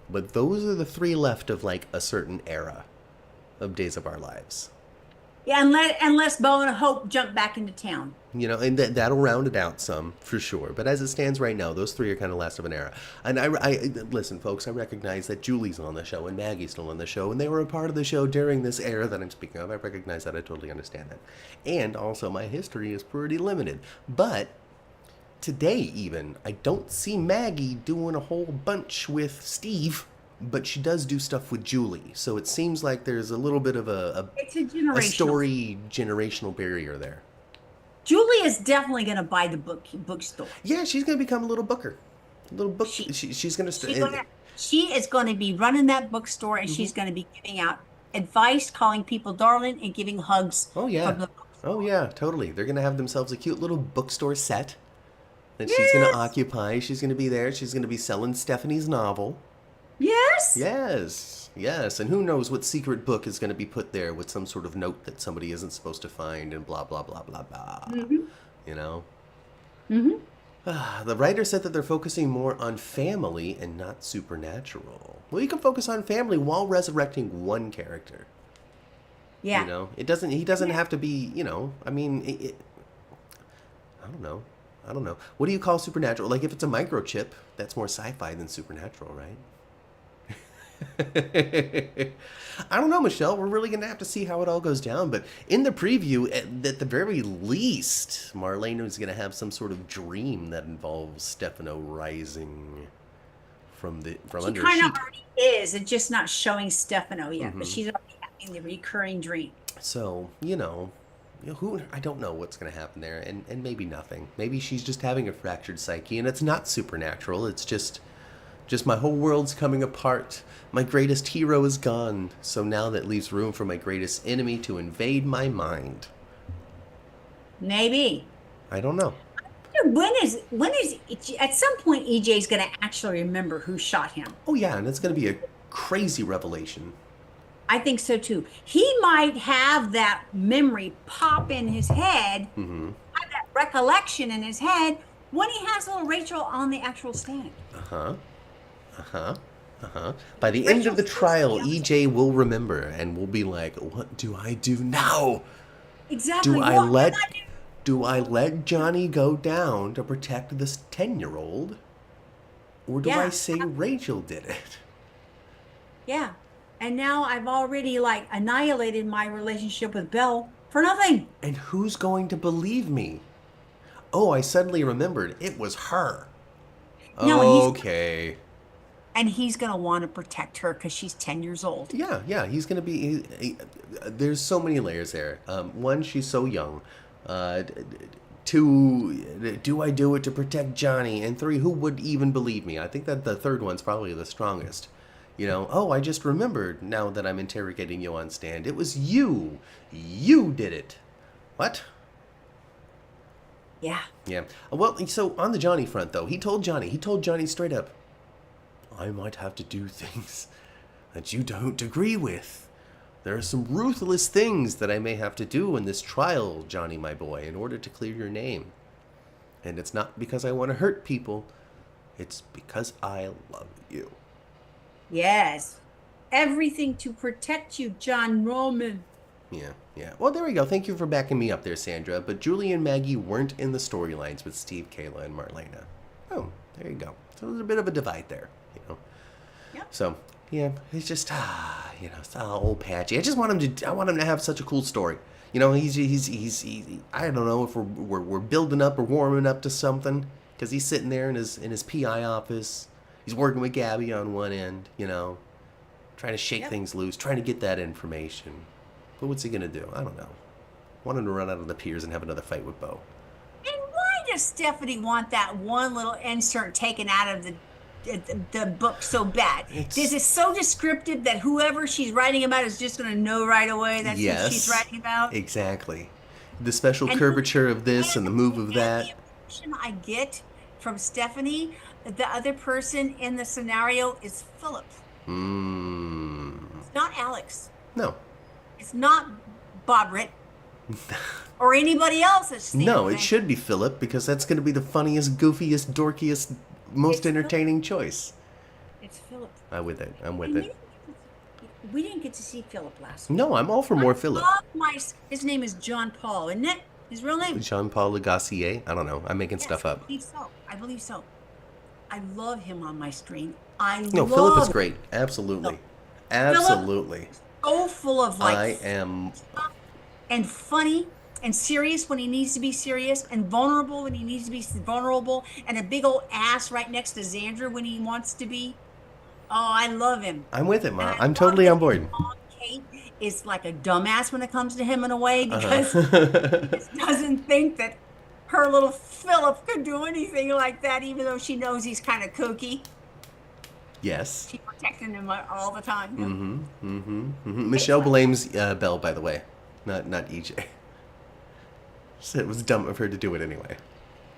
S1: But those are the three left of like a certain era of Days of Our Lives.
S2: Yeah, unless Bo and Hope jump back into town.
S1: You know, and that'll round it out some for sure. But as it stands right now, those three are kind of last of an era. And I listen, folks. I recognize that Julie's on the show and Maggie's still on the show, and they were a part of the show during this era that I'm speaking of. I recognize that. I totally understand that. And also, my history is pretty limited. But today, even I don't see Maggie doing a whole bunch with Steve. But she does do stuff with Julie, so it seems like there's a little bit of
S2: It's a
S1: a
S2: generational.
S1: story generational barrier there.
S2: Julie is definitely going to buy the bookstore.
S1: Yeah, she's gonna become a little booker, a little book.
S2: She
S1: She's gonna
S2: she gonna she is going to be running that bookstore, and she's going to be giving out advice, calling people darling, and giving hugs
S1: Oh
S2: from
S1: yeah,
S2: the
S1: oh
S2: bookstore.
S1: yeah, totally. They're gonna have themselves a cute little bookstore set that she's gonna
S2: Yes.
S1: occupy. She's gonna be there. She's gonna be selling Stephanie's novel.
S2: Yes.
S1: Yes, yes, and who knows what secret book is gonna be put there with some sort of note that somebody isn't supposed to find and blah blah blah blah blah.
S2: Mhm.
S1: You know.
S2: Mhm.
S1: The writer said that they're focusing more on family and not supernatural. Well, you can focus on family while resurrecting one character. You
S2: Yeah.
S1: know, it doesn't. He doesn't
S2: Yeah.
S1: have to be. You know, I mean, I don't know. I don't know. What do you call supernatural? Like if it's a microchip, that's more sci-fi than supernatural, right? I don't know, Michelle. We're really gonna have to see how it all goes down. But in the preview, at the very least, Marlene is gonna have some sort of dream that involves Stefano rising from
S2: She
S1: under a
S2: kind of
S1: sheet.
S2: already is. It's just not showing Stefano yet, but
S1: Hmm.
S2: she's already having the recurring dream.
S1: So you know, who I don't know what's going to happen there, and maybe nothing. Maybe she's just having a fractured psyche, and it's not supernatural. It's just my whole world's coming apart. My greatest hero is gone, so now that leaves room for my greatest enemy to invade my mind.
S2: Maybe.
S1: I don't know.
S2: When is at some point EJ's going to actually remember who shot him?
S1: Oh yeah, and it's going to be a crazy revelation.
S2: I think so too. He might have that memory pop in his head, have that recollection in his head when he has little Rachel on the actual stand.
S1: By the end of the trial, EJ will remember and will be like, "What do I do now?
S2: Exactly.
S1: Do I let Johnny go down to protect this 10-year-old? Or do I say Rachel did it?"
S2: Yeah. And now I've already like annihilated my relationship with Belle for nothing.
S1: And who's going to believe me? Oh, I suddenly remembered it was her.
S2: No,
S1: okay.
S2: And he's going to want to protect her because she's 10 years old.
S1: Yeah, he's going to be... there's so many layers there. One, she's so young. Two, do I do it to protect Johnny? And three, who would even believe me? I think that the third one's probably the strongest. You know, oh, I just remembered now that I'm interrogating you on stand. It was you. You did it. What?
S2: Yeah.
S1: Yeah. Well, so on the Johnny front, though, he told Johnny straight up, I might have to do things that you don't agree with. There are some ruthless things that I may have to do in this trial, Johnny, my boy, in order to clear your name. And it's not because I want to hurt people. It's because I love you.
S2: Yes. Everything to protect you, John Roman.
S1: Yeah. Well, there we go. Thank you for backing me up there, Sandra. But Julie and Maggie weren't in the storylines with Steve, Kayla, and Marlena. Oh, there you go. So there's a bit of a divide there, you know.
S2: Yep.
S1: So, yeah, it's just, it's all old patchy. I want him to have such a cool story. You know, he's I don't know if we're building up or warming up to something, because he's sitting there in his PI office. He's working with Gabby on one end, you know, trying to shake things loose, trying to get that information. But what's he going to do? I don't know. Want him to run out on the piers and have another fight with Bo.
S2: And why does Stephanie want that one little insert taken out of the book so bad? Is it so descriptive that whoever she's writing about is just going to know right away that's what she's writing about?
S1: Exactly. The special curvature of this and the move of that.
S2: The impression I get from Stephanie, the other person in the scenario is Philip. It's not Alex.
S1: No.
S2: It's not Bobrit. Or anybody else that's
S1: No, it should be Philip, because that's going to be the funniest, goofiest, dorkiest, most entertaining choice.
S2: It's Philip.
S1: I'm with it.
S2: We didn't get to see Philip last week.
S1: No, I'm all for more Philip.
S2: His name is John Paul, isn't it? His real name?
S1: Jean-Paul Legassier? I don't know. I'm making stuff up.
S2: I believe so. I love him on my screen.
S1: Philip is great. Absolutely. Absolutely.
S2: So full of
S1: and
S2: funny and serious when he needs to be serious and vulnerable when he needs to be vulnerable and a big old ass right next to Xandra when he wants to be. Oh, I love him.
S1: I'm with him. I'm totally on board.
S2: Kate is like a dumbass when it comes to him in a way because he just doesn't think that her little Philip could do anything like that, even though she knows he's kind of kooky.
S1: Yes.
S2: She's protecting him all the time.
S1: Michelle blames Belle, by the way, not EJ. She said it was dumb of her to do it anyway.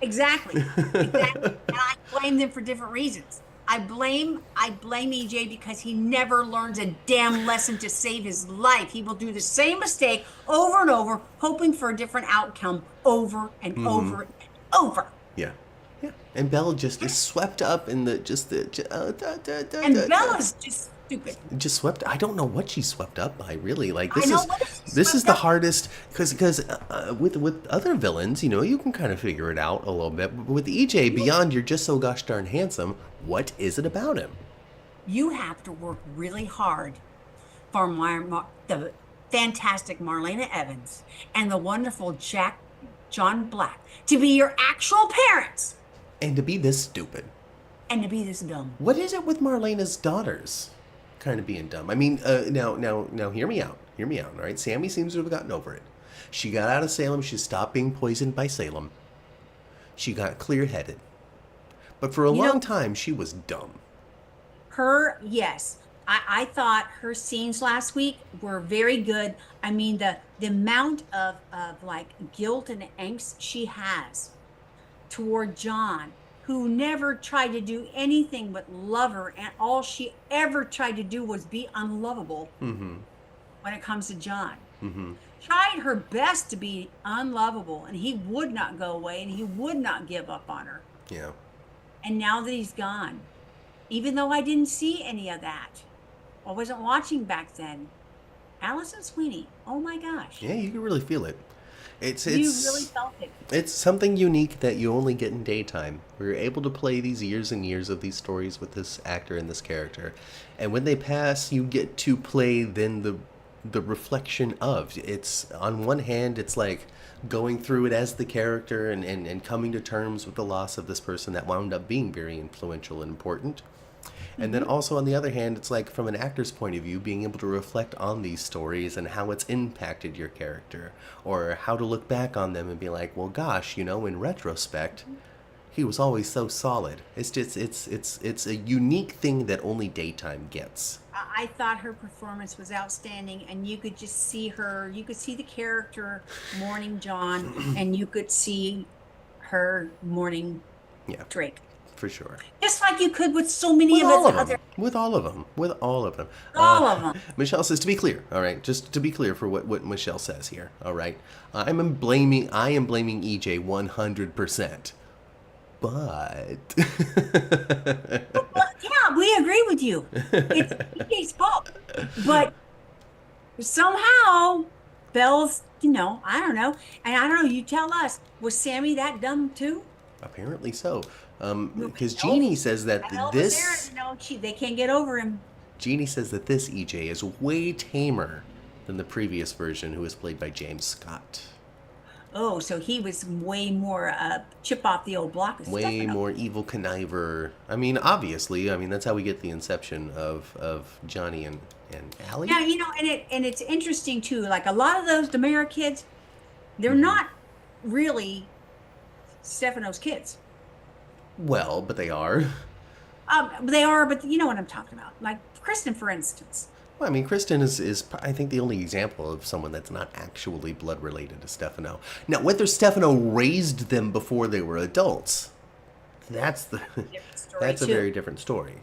S2: Exactly. And I blame them for different reasons. I blame EJ because he never learns a damn lesson to save his life. He will do the same mistake over and over, hoping for a different outcome over and over and over.
S1: Yeah. And Belle just is swept up in
S2: And Belle is just stupid.
S1: Just swept. I don't know what she's swept up by, really. Like this is the hardest, because with other villains, you know, you can kind of figure it out a little bit. But with EJ, beyond you're just so gosh darn handsome, what is it about him?
S2: You have to work really hard for the fantastic Marlena Evans and the wonderful John Black to be your actual parents.
S1: And to be this stupid.
S2: And to be this dumb.
S1: What is it with Marlena's daughters kind of being dumb? I mean, now hear me out. All right? Sammy seems to have gotten over it. She got out of Salem. She stopped being poisoned by Salem. She got clear-headed. But for a
S2: You know,
S1: long time, she was dumb.
S2: yes. I thought her scenes last week were very good. I mean, the amount of like guilt and angst she has toward John, who never tried to do anything but love her, and all she ever tried to do was be unlovable
S1: Mm-hmm.
S2: when it comes to John.
S1: Mm-hmm.
S2: Tried her best to be unlovable, and he would not go away, and he would not give up on her.
S1: Yeah.
S2: And now that he's gone, even though I didn't see any of that, I wasn't watching back then. Allison Sweeney, oh my gosh,
S1: Yeah, you can really feel it. It's
S2: you
S1: it's
S2: really felt it.
S1: it's something unique that you only get in daytime. We're able to play these years and years of these stories with this actor and this character, and when they pass, you get to play then the reflection of. It's on one hand, it's like going through it as the character and coming to terms with the loss of this person that wound up being very influential and important. And then
S2: Hmm.
S1: also on the other hand, it's like from an actor's point of view, being able to reflect on these stories and how it's impacted your character, or how to look back on them and be like, well, gosh, in retrospect, he was always so solid. It's just it's a unique thing that only daytime gets.
S2: I thought her performance was outstanding, and you could just see her. You could see the character mourning John, and you could see her mourning
S1: Yeah,
S2: Drake,
S1: for sure.
S2: just like you could with so many
S1: With
S2: of
S1: all
S2: his
S1: of them.
S2: other,
S1: With all of them. With all of them.
S2: all of them.
S1: Michelle says, to be clear, all right, just to be clear for what Michelle says here, all right, I am blaming EJ 100%. But
S2: Well, yeah, we agree with you. It's PK's fault, but somehow Belle's, I don't know, and I don't know. You tell us, was Sammy that dumb too?
S1: apparently so. Because
S2: No.
S1: Jeannie says that
S2: Belle was there,
S1: this
S2: they can't get over him.
S1: Jeannie says that this EJ is way tamer than the previous version, who was played by James Scott.
S2: Oh, so he was way more chip off the old block of
S1: Way
S2: Stefano.
S1: more evil conniver. I mean, obviously, that's how we get the inception of Johnny and Allie.
S2: Yeah, and it's interesting too. Like a lot of those Demera kids, they're
S1: Mhm.
S2: not really Stefano's kids.
S1: Well, but they are.
S2: They are, but you know what I'm talking about. Like Kristen, for instance.
S1: Well, I mean, Kristen is I think the only example of someone that's not actually blood related to Stefano. Now, whether Stefano raised them before they were adults, that's
S2: Different story
S1: that's a
S2: too.
S1: very different story.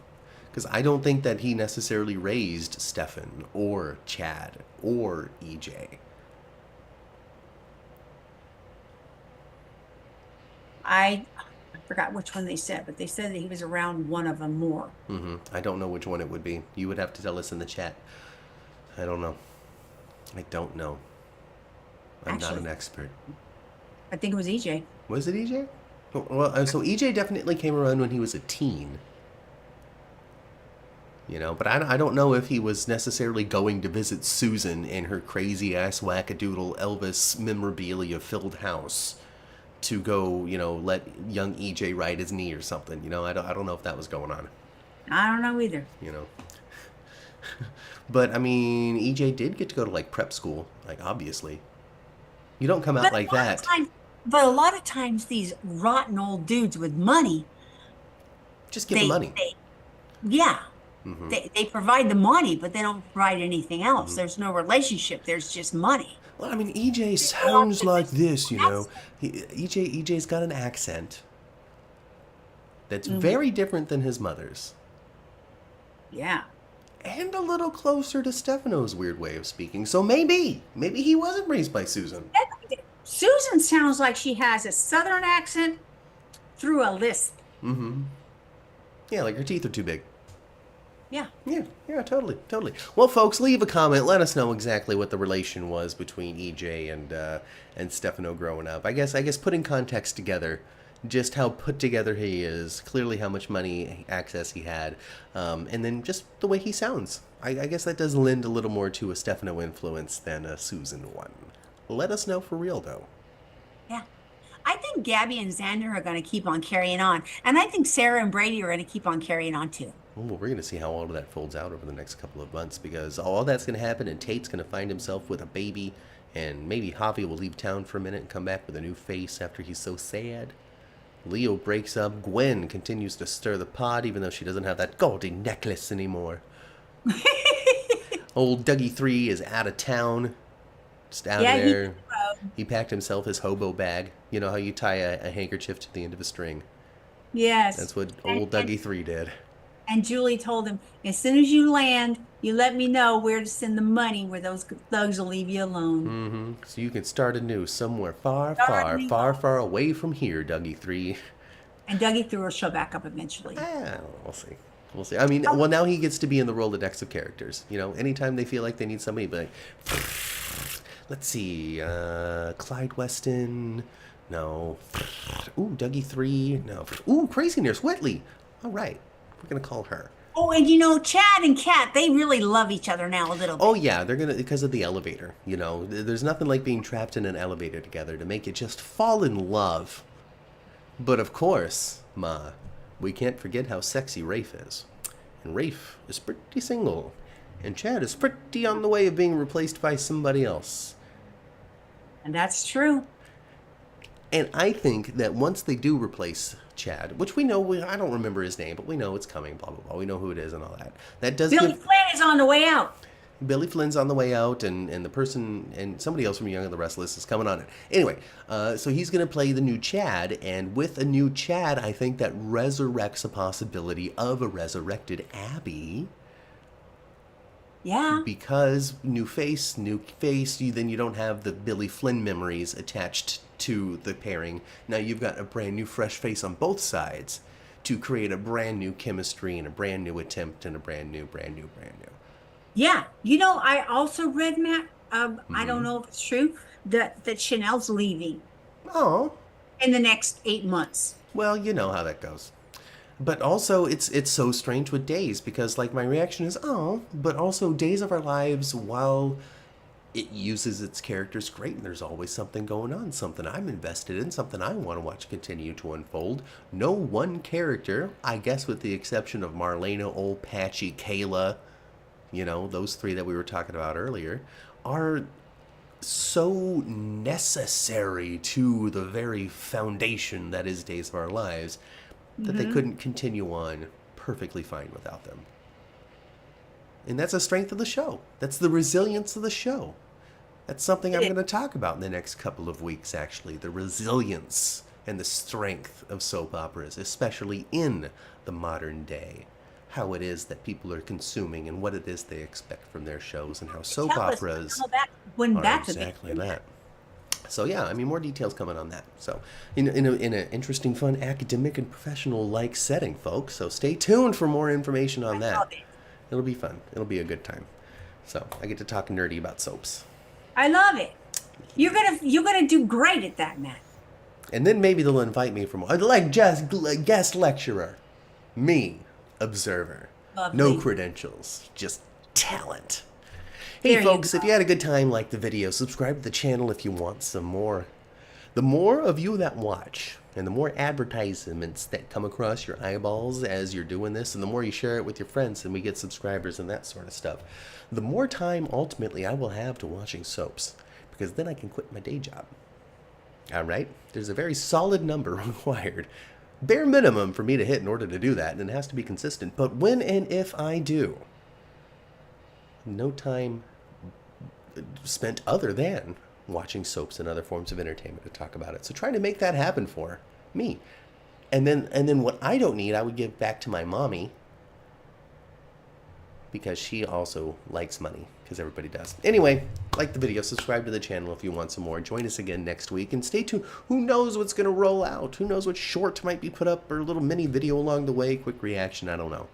S1: Because I don't think that he necessarily raised Stefan or Chad or EJ.
S2: I forgot which one they said, but they said that he was around one of them more.
S1: I don't know which one it would be. You would have to tell us in the chat. I don't know. I don't know. I'm not an
S2: Actually,
S1: expert.
S2: I think it was EJ.
S1: Was it EJ? Well, so EJ definitely came around when he was a teen. But I don't know if he was necessarily going to visit Susan in her crazy ass wackadoodle Elvis memorabilia filled house to go, let young EJ ride his knee or something. I don't know if that was going on.
S2: I don't know either.
S1: You know. But I mean, EJ did get to go to like prep school, like obviously. You don't come out
S2: But
S1: like
S2: a lot of
S1: that.
S2: times, but a lot of times these rotten old dudes with money,
S1: Just give the
S2: they,
S1: money.
S2: they yeah,
S1: Hmm.
S2: they provide the money, but they don't provide anything else. There's no relationship. There's just money.
S1: Well, I mean, EJ
S2: Well,
S1: sounds like this,
S2: that's
S1: EJ's got an accent that's
S2: mhm,
S1: very different than his mother's.
S2: yeah.
S1: And a little closer to Stefano's weird way of speaking. So maybe he wasn't raised by Susan.
S2: Susan sounds like she has a southern accent through a lisp.
S1: Mm-hmm. Yeah, like her teeth are too big.
S2: Yeah.
S1: Yeah, totally. Well, folks, leave a comment. Let us know exactly what the relation was between EJ and Stefano growing up. I guess putting context together, just how put together he is, clearly how much money access he had, and then just the way he sounds. I guess that does lend a little more to a Stefano influence than a Susan one. Let us know for real, though.
S2: Yeah. I think Gabby and Xander are going to keep on carrying on. And I think Sarah and Brady are going to keep on carrying on too.
S1: Well, we're going to see how all of that folds out over the next couple of months, because all that's going to happen, and Tate's going to find himself with a baby, And maybe Javi will leave town for a minute and come back with a new face after he's so sad. Leo breaks up. Gwen continues to stir the pot, even though she doesn't have that golden necklace anymore. Old Dougie 3 is out of town. Just out
S2: Yeah,
S1: of there. He packed himself his hobo bag. You know how you tie a handkerchief to the end of a string?
S2: yes.
S1: That's what old Dougie 3 did.
S2: And Julie told him, as soon as you land, you let me know where to send the money, where those thugs will leave you alone.
S1: Mm-hmm. So you can start anew somewhere far,
S2: Start
S1: far,
S2: anew.
S1: far, far away from here, Dougie 3.
S2: And Dougie threw her show back up eventually.
S1: We'll see. We'll see. I mean, well, now he gets to be in the Rolodex of characters. You know, anytime they feel like they need somebody, be like, let's see, Clyde Weston, no. Ooh, Dougie 3, no. Ooh, Crazy Nurse Whitley. All right, we're gonna call her.
S2: Oh, and you know, Chad and Kat, they really love each other now a little bit.
S1: Oh yeah, they're gonna, because of the elevator. You know, there's nothing like being trapped in an elevator together to make you just fall in love. But of course, Ma, we can't forget how sexy Rafe is. And Rafe is pretty single. And Chad is pretty on the way of being replaced by somebody else.
S2: And that's true.
S1: And I think that once they do replace Chad, which we know, I don't remember his name, but we know it's coming, blah, blah, blah. We know who it is and all that. That does
S2: Billy Flynn is on the way out.
S1: Billy Flynn's on the way out, and the person, and somebody else from Young and the Restless is coming on it. Anyway, so he's going to play the new Chad, and with a new Chad, I think that resurrects a possibility of a resurrected Abby.
S2: Yeah.
S1: Because new face, then you don't have the Billy Flynn memories attached to the pairing. Now you've got a brand new fresh face on both sides to create a brand new chemistry and a brand new attempt and a brand new.
S2: Yeah. You know, I also read, Matt, I don't know if it's true, that Chanel's leaving
S1: Oh,
S2: in the next 8 months.
S1: well, you know how that goes. But also, it's so strange with Days, because, like, my reaction is, oh, but also Days of Our Lives, while it uses its characters great, and there's always something going on, something I'm invested in, something I want to watch continue to unfold. No one character, I guess with the exception of Marlena, Old Patchy, Kayla, you know, those three that we were talking about earlier, are so necessary to the very foundation that is Days of Our Lives that they couldn't continue on perfectly fine without them. And that's a strength of the show. That's the resilience of the show. That's something I'm going to talk about in the next couple of weeks, actually. The resilience and the strength of soap operas, especially in the modern day. How it is that people are consuming and what it is they expect from their shows, and how soap
S2: Tell us
S1: operas
S2: how that went
S1: are
S2: back
S1: exactly
S2: a bit.
S1: that. So yeah, I mean, more details coming on that. So in an interesting, fun, academic and professional like setting, folks. So stay tuned for more information on
S2: I love
S1: that.
S2: it.
S1: It'll be fun. It'll be a good time. So I get to talk nerdy about soaps,
S2: I love it. You're gonna do great at that, Matt.
S1: and then maybe they'll invite me for more, like just guest lecturer, me, observer,
S2: Lovely.
S1: no credentials, just talent. Hey
S2: There you
S1: folks, if
S2: go.
S1: you had a good time, like the video, subscribe to the channel if you want some more. The more of you that watch, and the more advertisements that come across your eyeballs as you're doing this, and the more you share it with your friends and we get subscribers and that sort of stuff, the more time ultimately I will have to watching soaps, because then I can quit my day job. Alright? There's a very solid number required, bare minimum for me to hit in order to do that, and it has to be consistent. But when and if I do, no time spent other than watching soaps and other forms of entertainment to talk about it. So trying to make that happen for me. And then what I don't need, I would give back to my mommy, because she also likes money, because everybody does. Anyway, like the video, subscribe to the channel if you want some more. Join us again next week, and stay tuned. Who knows what's going to roll out? Who knows what short might be put up, or a little mini video along the way, quick reaction, I don't know.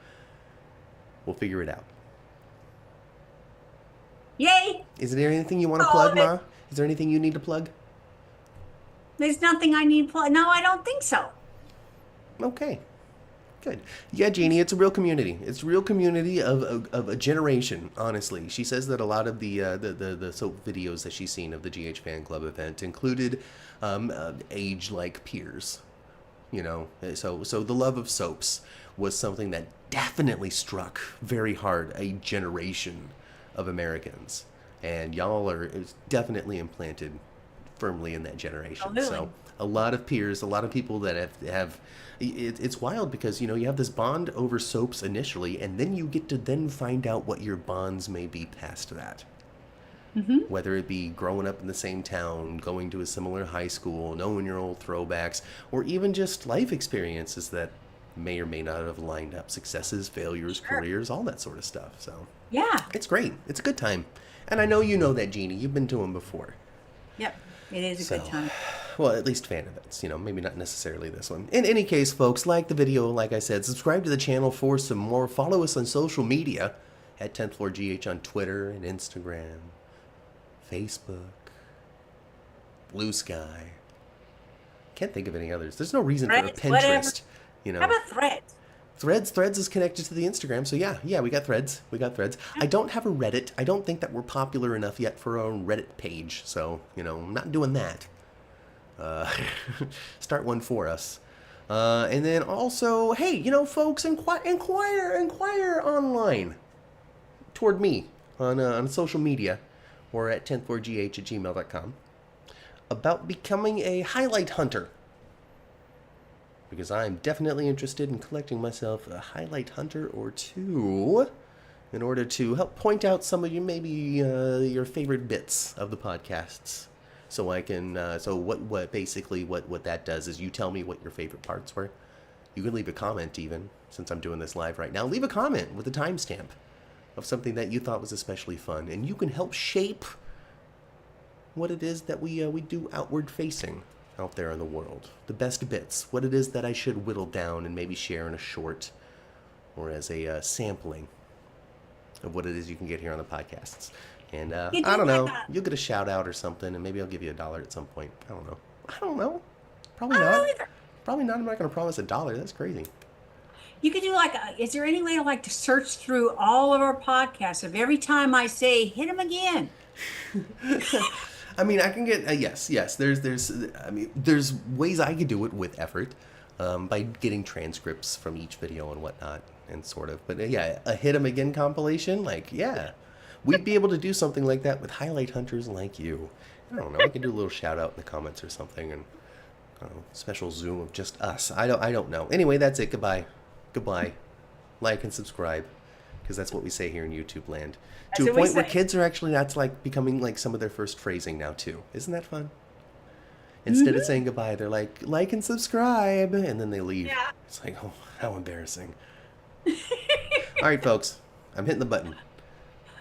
S1: We'll figure it out.
S2: Yay!
S1: Is there anything you want to
S2: Oh,
S1: plug, Ma? Is there anything you need to plug?
S2: There's nothing I need. No, I don't think so.
S1: Okay. Good. Yeah, Jeannie, it's a real community. It's a real community of a generation, honestly. She says that a lot of the soap videos that she's seen of the GH Fan Club event included age-like peers. You know, so the love of soaps was something that definitely struck very hard a generation of Americans. And y'all are definitely implanted firmly in that generation.
S2: Absolutely.
S1: So a lot of peers, a lot of people that it's wild because you have this bond over soaps initially, and then you get to then find out what your bonds may be past that.
S2: Mm-hmm.
S1: Whether it be growing up in the same town, going to a similar high school, knowing your old throwbacks, or even just life experiences that may or may not have lined up, successes, failures,
S2: Sure.
S1: careers, all that sort of stuff. So
S2: Yeah.
S1: it's great. It's a good time. And I know you know that, Jeannie. You've been to them before.
S2: Yep. It is a
S1: So,
S2: good time.
S1: well, at least fan events, maybe not necessarily this one. In any case, folks, like the video, like I said, subscribe to the channel for some more. Follow us on social media at 10th Floor GH on Twitter and Instagram, Facebook, Blue Sky. Can't think of any others. There's no reason for a
S2: Threads,
S1: Pinterest,
S2: whatever.
S1: you
S2: How
S1: know.
S2: about Threads?
S1: Threads is connected to the Instagram, so yeah, we got Threads. I don't have a Reddit. I don't think that we're popular enough yet for our own Reddit page, so I'm not doing that. Start one for us. And then also, hey, folks, inquire online toward me on social media or at 10thfloorgh@gmail.com about becoming a highlight hunter. Because I'm definitely interested in collecting myself a highlight hunter or two in order to help point out some of your favorite bits of the podcasts. So I can, what basically what that does is you tell me what your favorite parts were. You can leave a comment even, since I'm doing this live right now. Leave a comment with a timestamp of something that you thought was especially fun. And you can help shape what it is that we do outward facing out there in the world. The best bits. What it is that I should whittle down and maybe share in a short or as a sampling of what it is you can get here on the podcasts. And
S2: You
S1: I
S2: do
S1: don't know.
S2: that.
S1: You'll get a shout out or something, and maybe I'll give you $1 at some point. I don't know. Probably
S2: I don't know
S1: not.
S2: either.
S1: Probably not. I'm not going to promise $1. That's crazy.
S2: You could do is there any way to search through all of our podcasts of every time I say hit them again?
S1: I mean, I can get yes. There's ways I could do it with effort, by getting transcripts from each video and whatnot, and sort of. But yeah, a hit 'em again compilation, we'd be able to do something like that with highlight hunters like you. I don't know. I can do a little shout out in the comments or something, and special Zoom of just us. I don't know. Anyway, that's it. Goodbye. Like and subscribe, because that's what we say here in YouTube land.
S2: That's
S1: To a
S2: what we
S1: point where
S2: say.
S1: kids are actually, that's becoming some of their first phrasing now too. Isn't that fun? Instead of saying goodbye, they're like and subscribe, and then they leave.
S2: Yeah.
S1: It's like, oh, how embarrassing. All right, folks, I'm hitting the button.